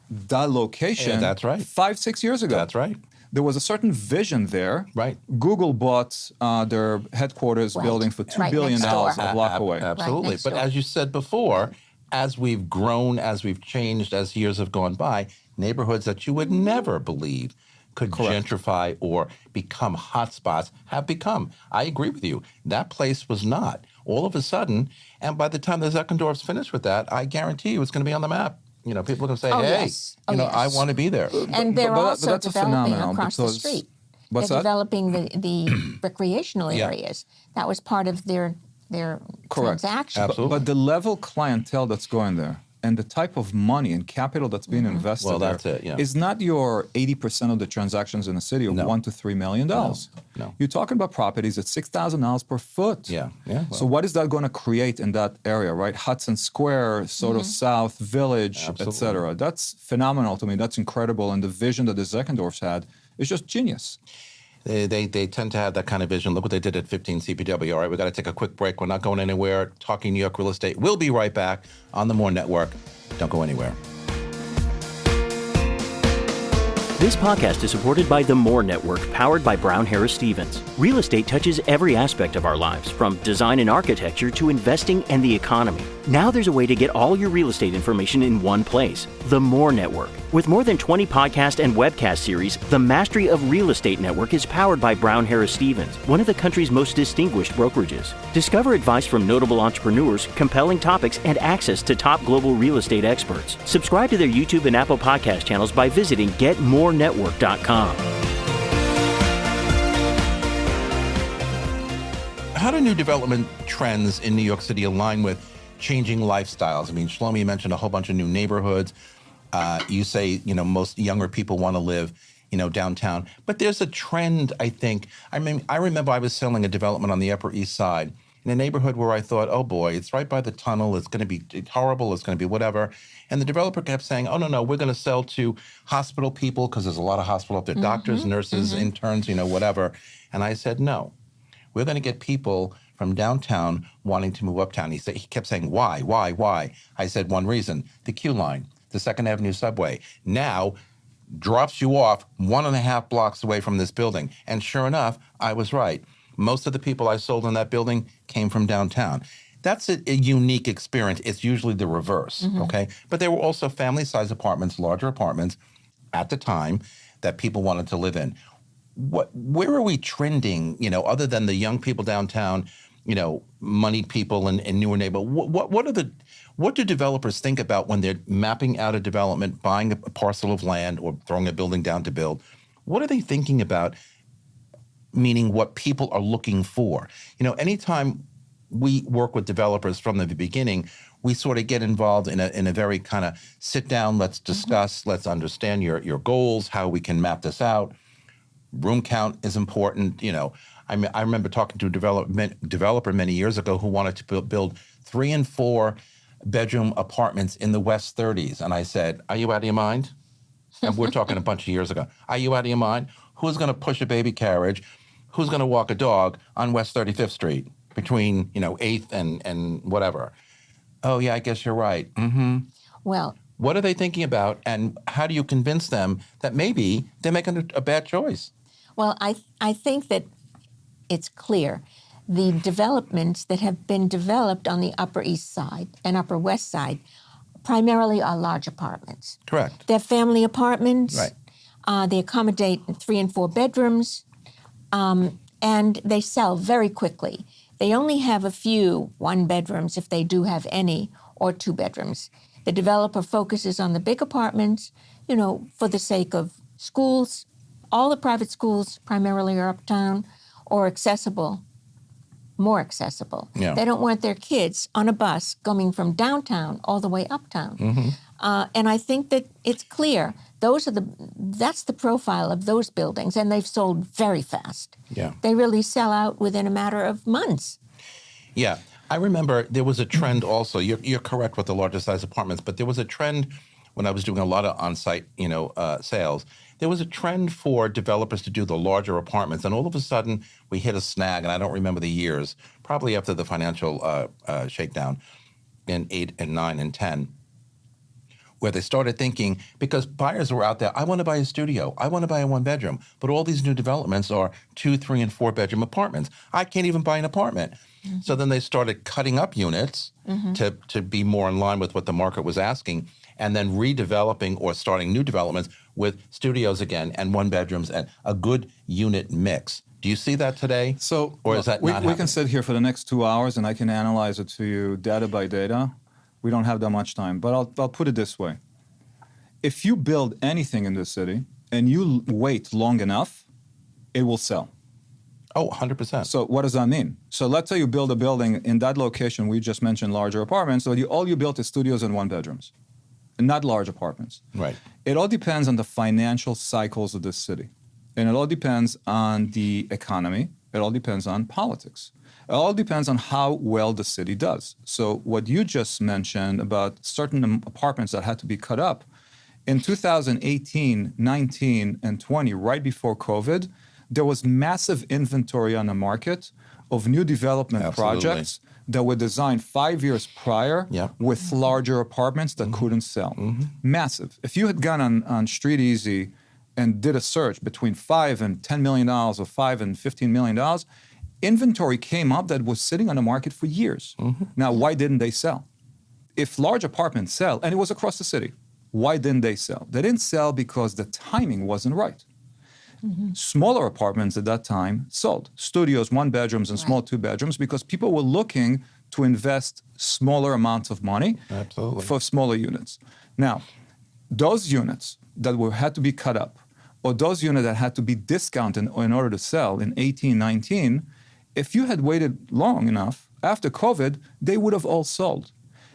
that location Yeah, that's right. 5-6 years ago. That's right. There was a certain vision there. Right. Google bought their headquarters Right. building for $2 Right billion next door. a block away. Absolutely. next But door. as you said before, as we've grown, as we've changed, as years have gone by, neighborhoods that you would never believe could gentrify or become hotspots have become. I agree with you. That place was not. All of a sudden, and by the time the Zeckendorf's finished with that, I guarantee you it's going to be on the map. You know, people are going to say, Oh, hey, yes. Oh, I yes. want to be there. And they're but also that's a developing phenomenon across the because- street. What's They're that? developing the recreational Yeah. areas. That was part of their Correct. transaction. Absolutely. But the level clientele that's going there and the type of money and capital that's being invested Well, there that's it, yeah. is not your 80% of the transactions in the city of No. $1 to $3 million. No. You're talking about properties at $6,000 per foot. Yeah, yeah, So what is that going to create in that area, right? Hudson Square, Soto South, Village, Absolutely. et cetera. That's phenomenal to me. That's incredible. And the vision that the Zeckendorfs had is just genius. They tend to have that kind of vision. Look what they did at 15 CPW. All right, we got to take a quick break. We're not going anywhere. Talking New York real estate. We'll be right back on the More Network. Don't go anywhere. This podcast is supported by the More Network, powered by Brown Harris Stevens. Real estate touches every aspect of our lives, from design and architecture to investing and the economy. Now there's a way to get all your real estate information in one place, the More Network. With more than 20 podcast and webcast series, the Mastery of Real Estate Network is powered by Brown Harris Stevens, one of the country's most distinguished brokerages. Discover advice from notable entrepreneurs, compelling topics, and access to top global real estate experts. Subscribe to their YouTube and Apple podcast channels by visiting getmorenetwork.com. How do new development trends in New York City align with changing lifestyles? I mean, Shlomi mentioned a whole bunch of new neighborhoods. You say, most younger people want to live, downtown. But there's a trend, I think. I mean, I remember I was selling a development on the Upper East Side in a neighborhood where I thought, oh boy, it's right by the tunnel. It's going to be horrible. It's going to be whatever. And the developer kept saying, oh, no, we're going to sell to hospital people because there's a lot of hospital up there, doctors, nurses, interns, whatever. And I said, no, we're going to get people from downtown wanting to move uptown. He kept saying, why? I said, one reason, the Q line, the Second Avenue subway, now drops you off 1.5 blocks away from this building. And sure enough, I was right. Most of the people I sold in that building came from downtown. That's a unique experience. It's usually the reverse, okay? But there were also family-sized apartments, larger apartments at the time that people wanted to live in. Where are we trending, other than the young people downtown, moneyed people and newer neighborhoods? What do developers think about when they're mapping out a development, buying a parcel of land or throwing a building down to build? What are they thinking about, meaning what people are looking for? Anytime we work with developers from the beginning, we sort of get involved in a very kind of sit down, let's discuss, let's understand your goals, how we can map this out. Room count is important. I remember talking to a developer many years ago who wanted to build 3 and 4 bedroom apartments in the West 30s. And I said, are you out of your mind? And we're talking a bunch of years ago. Are you out of your mind? Who's going to push a baby carriage? Who's going to walk a dog on West 35th Street between, 8th and whatever? Oh, yeah, I guess you're right. Well, What are they thinking about? And how do you convince them that maybe they're making a bad choice? Well, I think that it's clear. The developments that have been developed on the Upper East Side and Upper West Side primarily are large apartments. Correct. They're family apartments. Right. They accommodate 3 and 4 bedrooms, and they sell very quickly. They only have a few 1 bedrooms, if they do have any, or 2 bedrooms. The developer focuses on the big apartments, for the sake of schools. All the private schools primarily are uptown or accessible, more accessible. Yeah. They don't want their kids on a bus coming from downtown all the way uptown. And I think that it's clear that's the profile of those buildings, and they've sold very fast. Yeah. They really sell out within a matter of months. Yeah. I remember there was a trend also. You're correct with the larger size apartments, but there was a trend when I was doing a lot of on-site, sales. There was a trend for developers to do the larger apartments, and all of a sudden we hit a snag, and I don't remember the years, probably after the financial shakedown in 8 and 9 and 10, where they started thinking, because buyers were out there, I want to buy a studio, I want to buy a one bedroom, but all these new developments are 2, 3, and 4 bedroom apartments. I can't even buy an apartment. So then they started cutting up units to be more in line with what the market was asking, and then redeveloping or starting new developments with studios again and one bedrooms and a good unit mix. Do you see that today? Or is that not we happening? can sit here for the next 2 hours and I can analyze it to you data by data. We don't have that much time, but I'll put it this way. If you build anything in this city and you wait long enough, it will sell. Oh, 100%. So what does that mean? So let's say you build a building in that location, we just mentioned larger apartments, so all you built is studios and one bedrooms, and not large apartments. Right. It all depends on the financial cycles of this city. And it all depends on the economy. It all depends on politics. It all depends on how well the city does. So what you just mentioned about certain apartments that had to be cut up, in 2018, 19, and 20, right before COVID, there was massive inventory on the market of new development Absolutely. projects that were designed 5 years prior with larger apartments that couldn't sell. Massive. If you had gone on Street Easy and did a search between $5 and $10 million or $5 and $15 million, inventory came up that was sitting on the market for years. Now, why didn't they sell? If large apartments sell, and it was across the city, why didn't they sell? They didn't sell because the timing wasn't right. Smaller apartments at that time sold. Studios, one bedrooms, and small 2 bedrooms, because people were looking to invest smaller amounts of money for smaller units. Now, those units that had to be cut up, or those units that had to be discounted in order to sell in 18, 19, if you had waited long enough, after COVID, they would have all sold.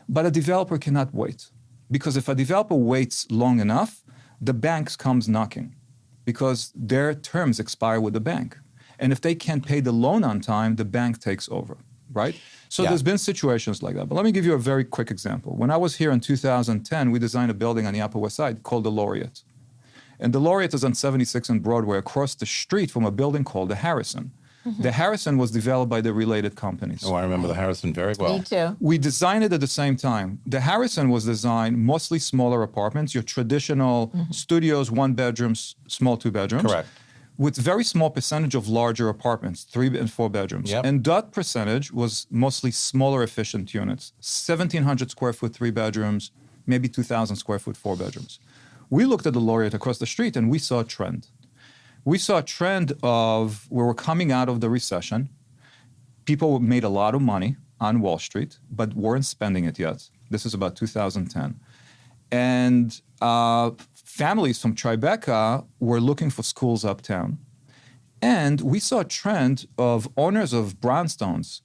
But a developer cannot wait. Because if a developer waits long enough, the banks comes knocking, because their terms expire with the bank. And if they can't pay the loan on time, the bank takes over, right? So there's been situations like that. But let me give you a very quick example. When I was here in 2010, we designed a building on the Upper West Side called the Laureate. And the Laureate is on 76 and Broadway, across the street from a building called the Harrison. The Harrison was developed by the related companies. Oh, I remember the Harrison very well. Me too. We designed it at the same time. The Harrison was designed mostly smaller apartments, your traditional studios, 1 bedrooms, small 2 bedrooms. Correct. With very small percentage of larger apartments, 3 and 4 bedrooms. And that percentage was mostly smaller efficient units, 1,700 square foot, 3 bedrooms, maybe 2,000 square foot, 4 bedrooms. We looked at the Laureate across the street and we saw a trend. We saw a trend of where we're coming out of the recession. People made a lot of money on Wall Street, but weren't spending it yet. This is about 2010. And families from Tribeca were looking for schools uptown. And we saw a trend of owners of brownstones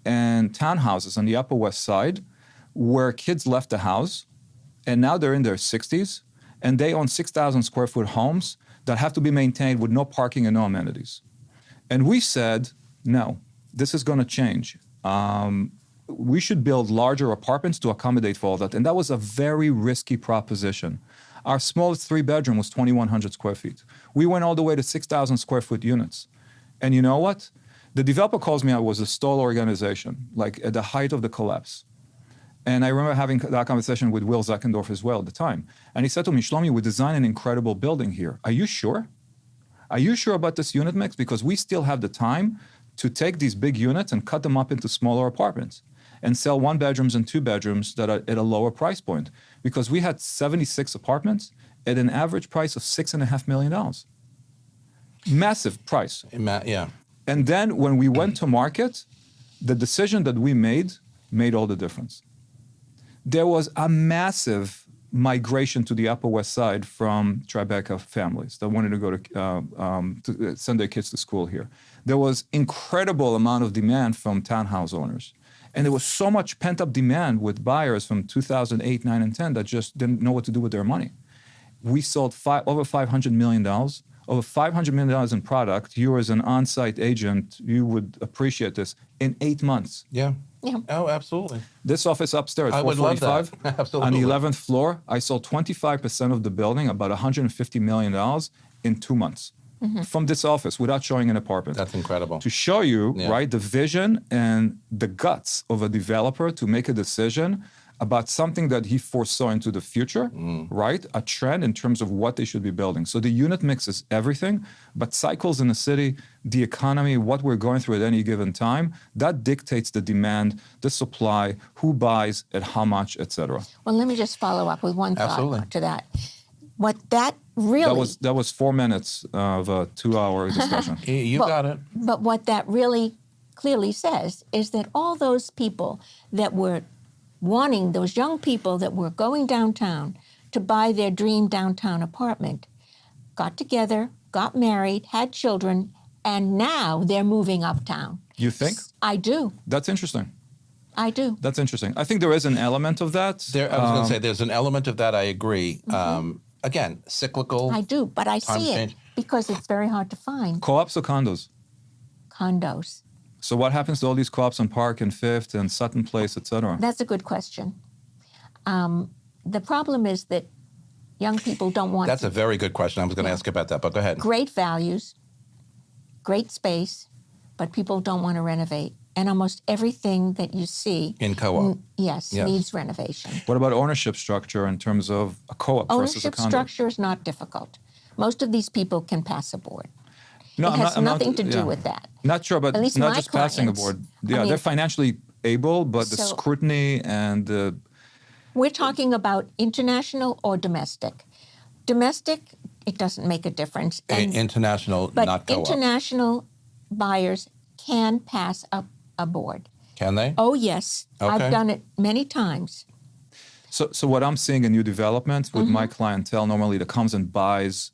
and townhouses on the Upper West Side where kids left the house, and now they're in their 60s, and they own 6,000 square foot homes that have to be maintained with no parking and no amenities. And we said, no, this is going to change. We should build larger apartments to accommodate for all that. And that was a very risky proposition. Our smallest 3 bedroom was 2,100 square feet. We went all the way to 6,000 square foot units. And you know what? The developer calls me, I was a stall organization, like at the height of the collapse. And I remember having that conversation with Will Zeckendorf as well at the time. And he said to me, Shlomi, we designed an incredible building here. Are you sure? Are you sure about this unit mix? Because we still have the time to take these big units and cut them up into smaller apartments and sell 1 bedrooms and 2 bedrooms that are at a lower price point. Because we had 76 apartments at an average price of $6.5 million. Massive price. Yeah. And then when we went to market, the decision that we made all the difference. There was a massive migration to the Upper West Side from Tribeca families that wanted to go to send their kids to school here. There was incredible amount of demand from townhouse owners. And there was so much pent-up demand with buyers from 2008, 9, and 10 that just didn't know what to do with their money. We sold over $500 million, over $500 million in product. You as an on-site agent, you would appreciate this, in 8 months. Yeah. Yeah. Oh, absolutely. This office upstairs, I would love 445, that. Absolutely. on the 11th floor, I sold 25% of the building, about $150 million in 2 months from this office without showing an apartment. That's incredible. To show you, right, the vision and the guts of a developer to make a decision about something that he foresaw into the future, right? A trend in terms of what they should be building. So the unit mix is everything, but cycles in the city, the economy, what we're going through at any given time, that dictates the demand, the supply, who buys, at how much, et cetera. Well, let me just follow up with one Absolutely. thought to that. What that really That was 4 minutes of a 2-hour discussion. You got it. But what that really clearly says is that all those people that were wanting, those young people that were going downtown to buy their dream downtown apartment, got together, got married, had children, and now they're moving uptown. You think? I do. That's interesting. I do. That's interesting. I think there is an element of that. I was going to say, there's an element of that, I agree. Again, cyclical. I do, but I Times see it change. because it's very hard to find Co-ops or condos? condos. So what happens to all these co-ops on Park and Fifth and Sutton Place, et cetera? That's a good question. The problem is that young people don't want That's a very good question. I was going to ask about that, but go ahead. great values, great space, but people don't want to renovate. And almost everything that you see In co-op. Yes, Yes. needs renovation. What about ownership structure in terms of a co-op versus a Ownership condo? structure is not difficult. Most of these people can pass a board. No, It I'm has I'm nothing to do yeah. with that. Not sure, but At least not my just passing a clients, board. I Yeah, mean- they're financially able, but the So- scrutiny and the We're talking about international or domestic. Domestic, it doesn't make a difference. And- International, but not co-op. international buyers can pass up a board. Can they? Oh, yes. Okay. I've done it many times. So what I'm seeing in new developments with Mm-hmm. my clientele normally that comes and buys,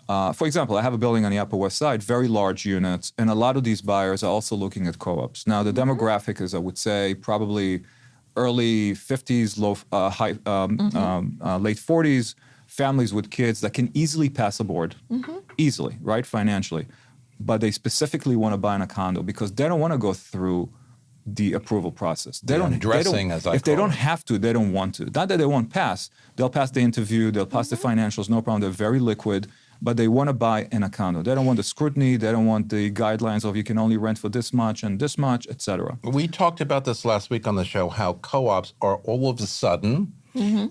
for example, I have a building on the Upper West Side, very large units, and a lot of these buyers are also looking at co-ops. Now the Mm-hmm. demographic is, I would say, probably early 50s, late 40s, families with kids that can easily pass a board, easily, right, financially, but they specifically want to buy in a condo because they don't want to go through the approval process. They The don't. undressing, they as don't, I if they call don't it. have to, they don't want to. Not that they won't pass. They'll pass the interview. They'll pass the financials. No problem. They're very liquid, but they want to buy in a condo. They don't want the scrutiny. They don't want the guidelines of you can only rent for this much and this much, etc. We talked about this last week on the show, how co-ops are all of a sudden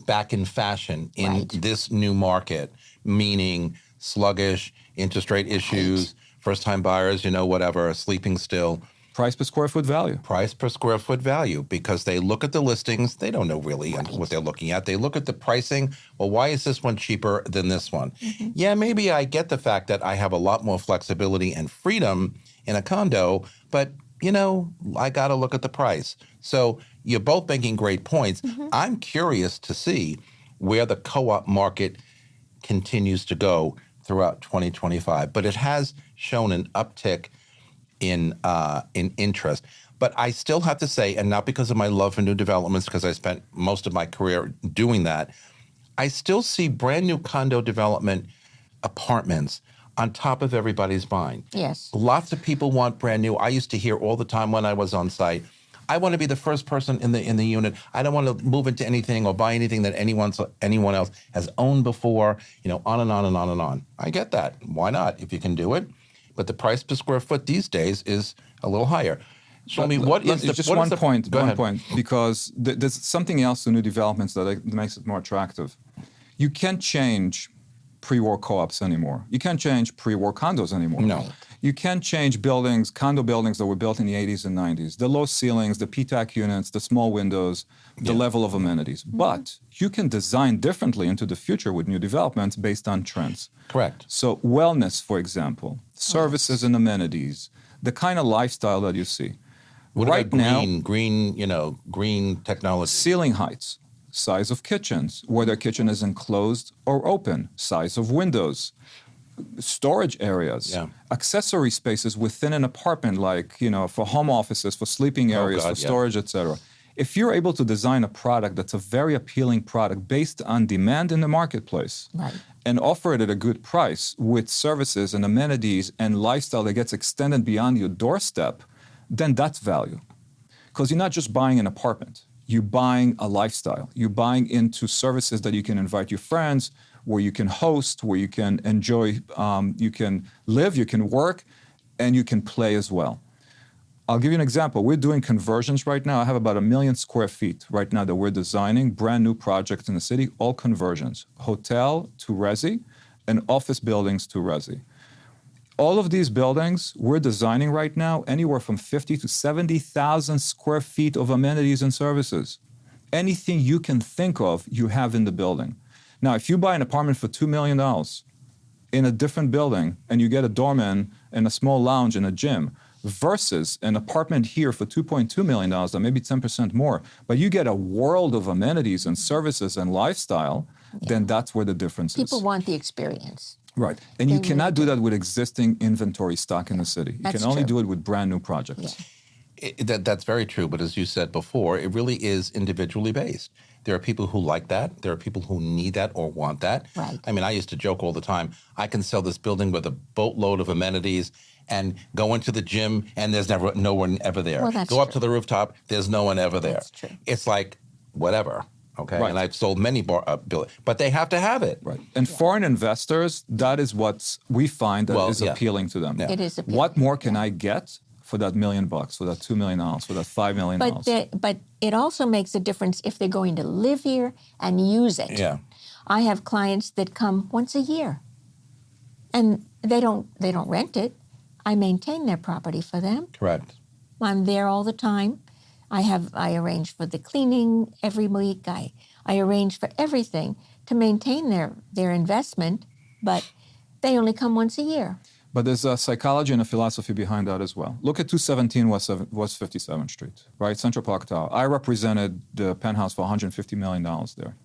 back in fashion in Right. this new market, meaning sluggish, interest rate issues, first-time buyers, whatever, sleeping still. Price per square foot value. Price per square foot value, because they look at the listings, they don't know really what they're looking at. They look at the pricing. Well, why is this one cheaper than this one? Yeah, maybe I get the fact that I have a lot more flexibility and freedom in a condo, but I got to look at the price. So you're both making great points. I'm curious to see where the co-op market continues to go throughout 2025, but it has shown an uptick in interest. But I still have to say, and not because of my love for new developments, because I spent most of my career doing that, I still see brand new condo development apartments on top of everybody's mind. Yes. Lots of people want brand new. I used to hear all the time when I was on site, I want to be the first person in the unit. I don't want to move into anything or buy anything that anyone else has owned before, on and on and on and on. I get that. Why not if you can do it? But the price per square foot these days is a little higher. So, what is the... just what one is the, point, go one ahead. point, because there's something else to new developments that makes it more attractive. You can't change pre-war co-ops anymore. You can't change pre-war condos anymore. No. You can't change buildings, condo buildings that were built in the 80s and 90s. The low ceilings, the PTAC units, the small windows, the level of amenities. But you can design differently into the future with new developments based on trends. Correct. So wellness, for example, services and amenities, the kind of lifestyle that you see. What right about now, green technology? ceiling heights, size of kitchens, whether kitchen is enclosed or open, size of windows, storage areas, Yeah. accessory spaces within an apartment, like for home offices, for sleeping areas, God, for yeah. storage, etc. If you're able to design a product that's a very appealing product based on demand in the marketplace, Right. and offer it at a good price with services and amenities and lifestyle that gets extended beyond your doorstep, then that's value. Because you're not just buying an apartment, you're buying a lifestyle. You're buying into services that you can invite your friends, where you can host, where you can enjoy, you can live, you can work, and you can play as well. I'll give you an example. We're doing conversions right now. I have about 1 million square feet right now that we're designing, brand new projects in the city, all conversions, hotel to resi and office buildings to resi. All of these buildings we're designing right now anywhere from 50 to 70,000 square feet of amenities and services. Anything you can think of, you have in the building. Now, if you buy an apartment for $2 million in a different building and you get a doorman and a small lounge and a gym, versus an apartment here for $2.2 million, that may be 10% more, but you get a world of amenities and services and lifestyle, then that's where the difference is. People want the experience. Right. And you cannot do that with existing inventory stock in the city. You That's can only true. do it with brand new projects. Yeah. That's very true. But as you said before, it really is individually based. There are people who like that. There are people who need that or want that. Right. I mean, I used to joke all the time, I can sell this building with a boatload of amenities and go into the gym and there's no one ever there. Well, that's go up true. to the rooftop, there's no one ever there. That's true. It's like, whatever. Okay. Right. And I've sold many buildings, but they have to have it. Right. And foreign investors, that is what we find that is appealing to them. Yeah. It is appealing. What more can I get for that $1 million, for that $2 million, for that $5 million? But it also makes a difference if they're going to live here and use it. Yeah. I have clients that come once a year, and they don't rent it. I maintain their property for them. Correct. I'm there all the time. I arrange for the cleaning every week. I arrange for everything to maintain their investment, but they only come once a year. But there's a psychology and a philosophy behind that as well. Look at 217 West 57th Street, right? Central Park Tower. I represented the penthouse for $150 million there.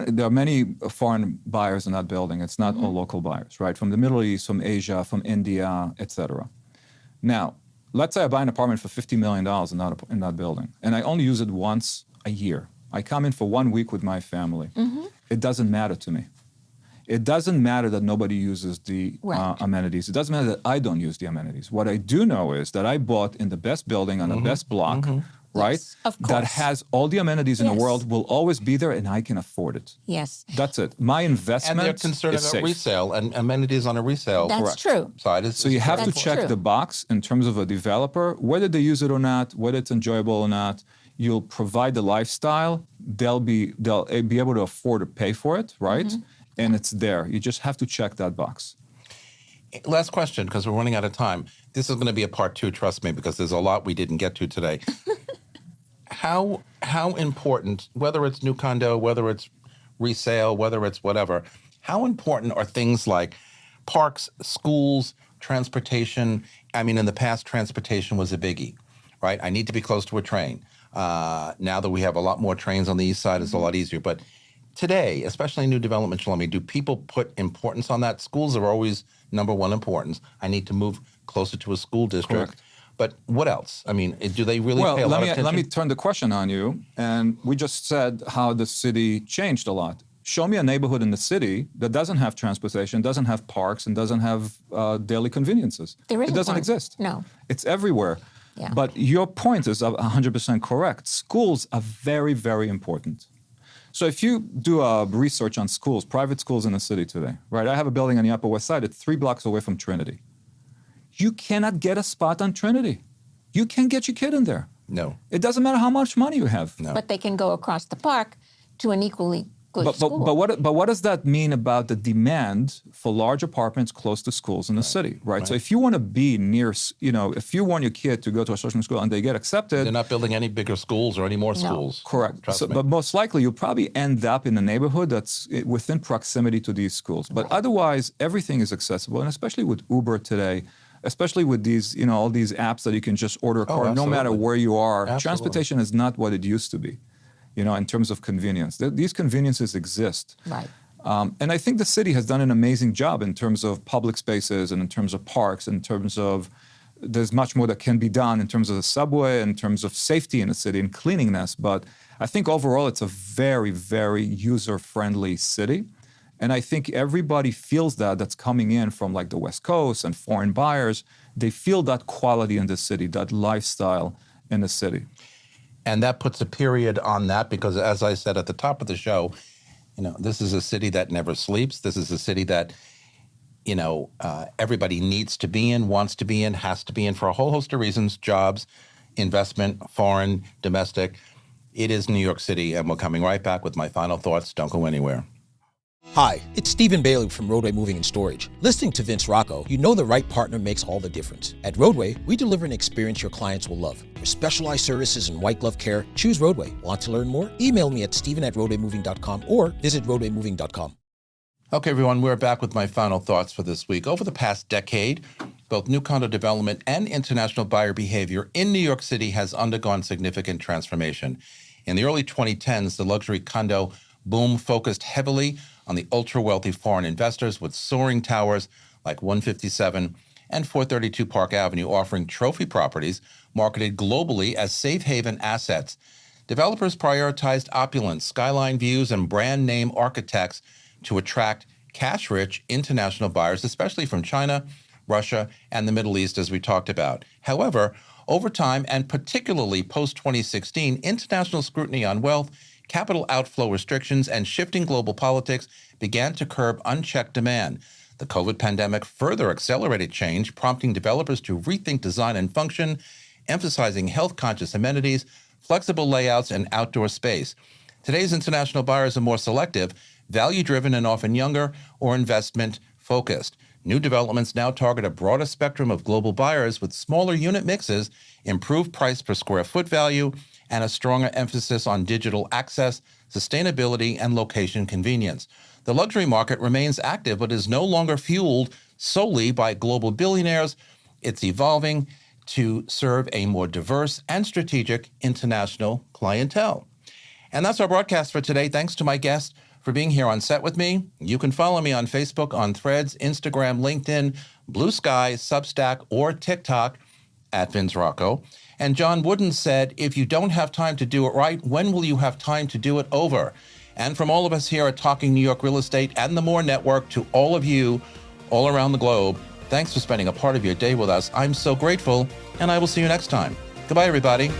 There are many foreign buyers in that building. It's not all local buyers, right? From the Middle East, from Asia, from India, etc. Now, let's say I buy an apartment for $50 million in that building, and I only use it once a year. I come in for 1 week with my family. It doesn't matter to me. It doesn't matter that nobody uses the Right. amenities. It doesn't matter that I don't use the amenities. What I do know is that I bought in the best building on the best block, right? Yes, of That course. has all the amenities in the Yes. world, will always be there, and I can afford it. Yes, That's it. My investment And they're concerned is about safe. resale and amenities on a resale that's true. side. So you have to That's check true. the box in terms of a developer, whether they use it or not, whether it's enjoyable or not. You'll provide the lifestyle. They'll be able to afford to pay for it, right? And it's there. You just have to check that box. Last question, because we're running out of time. This is going to be a part 2, trust me, because there's a lot we didn't get to today. How important, whether it's new condo, whether it's resale, whether it's whatever, how important are things like parks, schools, transportation? I mean, in the past, transportation was a biggie, right? I need to be close to a train. Now that we have a lot more trains on the east side, it's a lot easier. But today, especially in new development, Shlomi, do people put importance on that? Schools are always number one importance. I need to move closer to a school district. Correct. But what else? I mean, do they really Well, pay a lot of attention? let me turn the question on you. And we just said how the city changed a lot. Show me a neighborhood in the city that doesn't have transportation, doesn't have parks, and doesn't have daily conveniences. There isn't It doesn't one. exist. No. It's everywhere. Yeah. But your point is 100% correct. Schools are very, very important. So if you do research on schools, private schools in the city today, right? I have a building on the Upper West Side. It's 3 blocks away from Trinity. You cannot get a spot on Trinity. You can't get your kid in there. No. It doesn't matter how much money you have. No. But they can go across the park to an equally good school. But what does that mean about the demand for large apartments close to schools in the city, right? So if you want to be near, if you want your kid to go to a social school and they get accepted, They're not building any bigger schools or any more schools. correct. Trust So, me. but most likely you'll probably end up in a neighborhood that's within proximity to these schools. But otherwise, everything is accessible, and especially with Uber today, especially with these, all these apps that you can just order a car no matter absolutely. where you are. Absolutely. Transportation is not what it used to be, in terms of convenience. These conveniences exist. Right. And I think the city has done an amazing job in terms of public spaces and in terms of parks, in terms of there's much more that can be done in terms of the subway, in terms of safety in the city and cleanliness. But I think overall it's a very, very user-friendly city. And I think everybody feels that's coming in from like the West Coast and foreign buyers. They feel that quality in the city, that lifestyle in the city. And that puts a period on that because, as I said at the top of the show, this is a city that never sleeps. This is a city that everybody needs to be in, wants to be in, has to be in for a whole host of reasons: jobs, investment, foreign, domestic. It is New York City, and we're coming right back with my final thoughts. Don't go anywhere. Hi, it's Stephen Bailey from Roadway Moving and Storage. Listening to Vince Rocco, you know the right partner makes all the difference. At Roadway, we deliver an experience your clients will love. For specialized services and white glove care, choose Roadway. Want to learn more? Email me at stephen@roadwaymoving.com or visit roadwaymoving.com. Okay, everyone, we're back with my final thoughts for this week. Over the past decade, both new condo development and international buyer behavior in New York City has undergone significant transformation. In the early 2010s, the luxury condo boom focused heavily on the ultra-wealthy foreign investors, with soaring towers like 157 and 432 Park Avenue offering trophy properties marketed globally as safe haven assets. Developers prioritized opulence, skyline views, and brand name architects to attract cash-rich international buyers, especially from China, Russia, and the Middle East, as we talked about. However, over time, and particularly post-2016, international scrutiny on wealth, capital outflow restrictions, and shifting global politics began to curb unchecked demand. The COVID pandemic further accelerated change, prompting developers to rethink design and function, emphasizing health-conscious amenities, flexible layouts, and outdoor space. Today's international buyers are more selective, value-driven, and often younger or investment-focused. New developments now target a broader spectrum of global buyers with smaller unit mixes, improved price per square foot value, and a stronger emphasis on digital access, sustainability, and location convenience. The luxury market remains active, but is no longer fueled solely by global billionaires. It's evolving to serve a more diverse and strategic international clientele. And that's our broadcast for today. Thanks to my guest for being here on set with me. You can follow me on Facebook, on Threads, Instagram, LinkedIn, Blue Sky, Substack, or TikTok at Vince Rocco. And John Wooden said, if you don't have time to do it right, when will you have time to do it over? And from all of us here at Talking New York Real Estate and the More Network, to all of you all around the globe, thanks for spending a part of your day with us. I'm so grateful, and I will see you next time. Goodbye, everybody.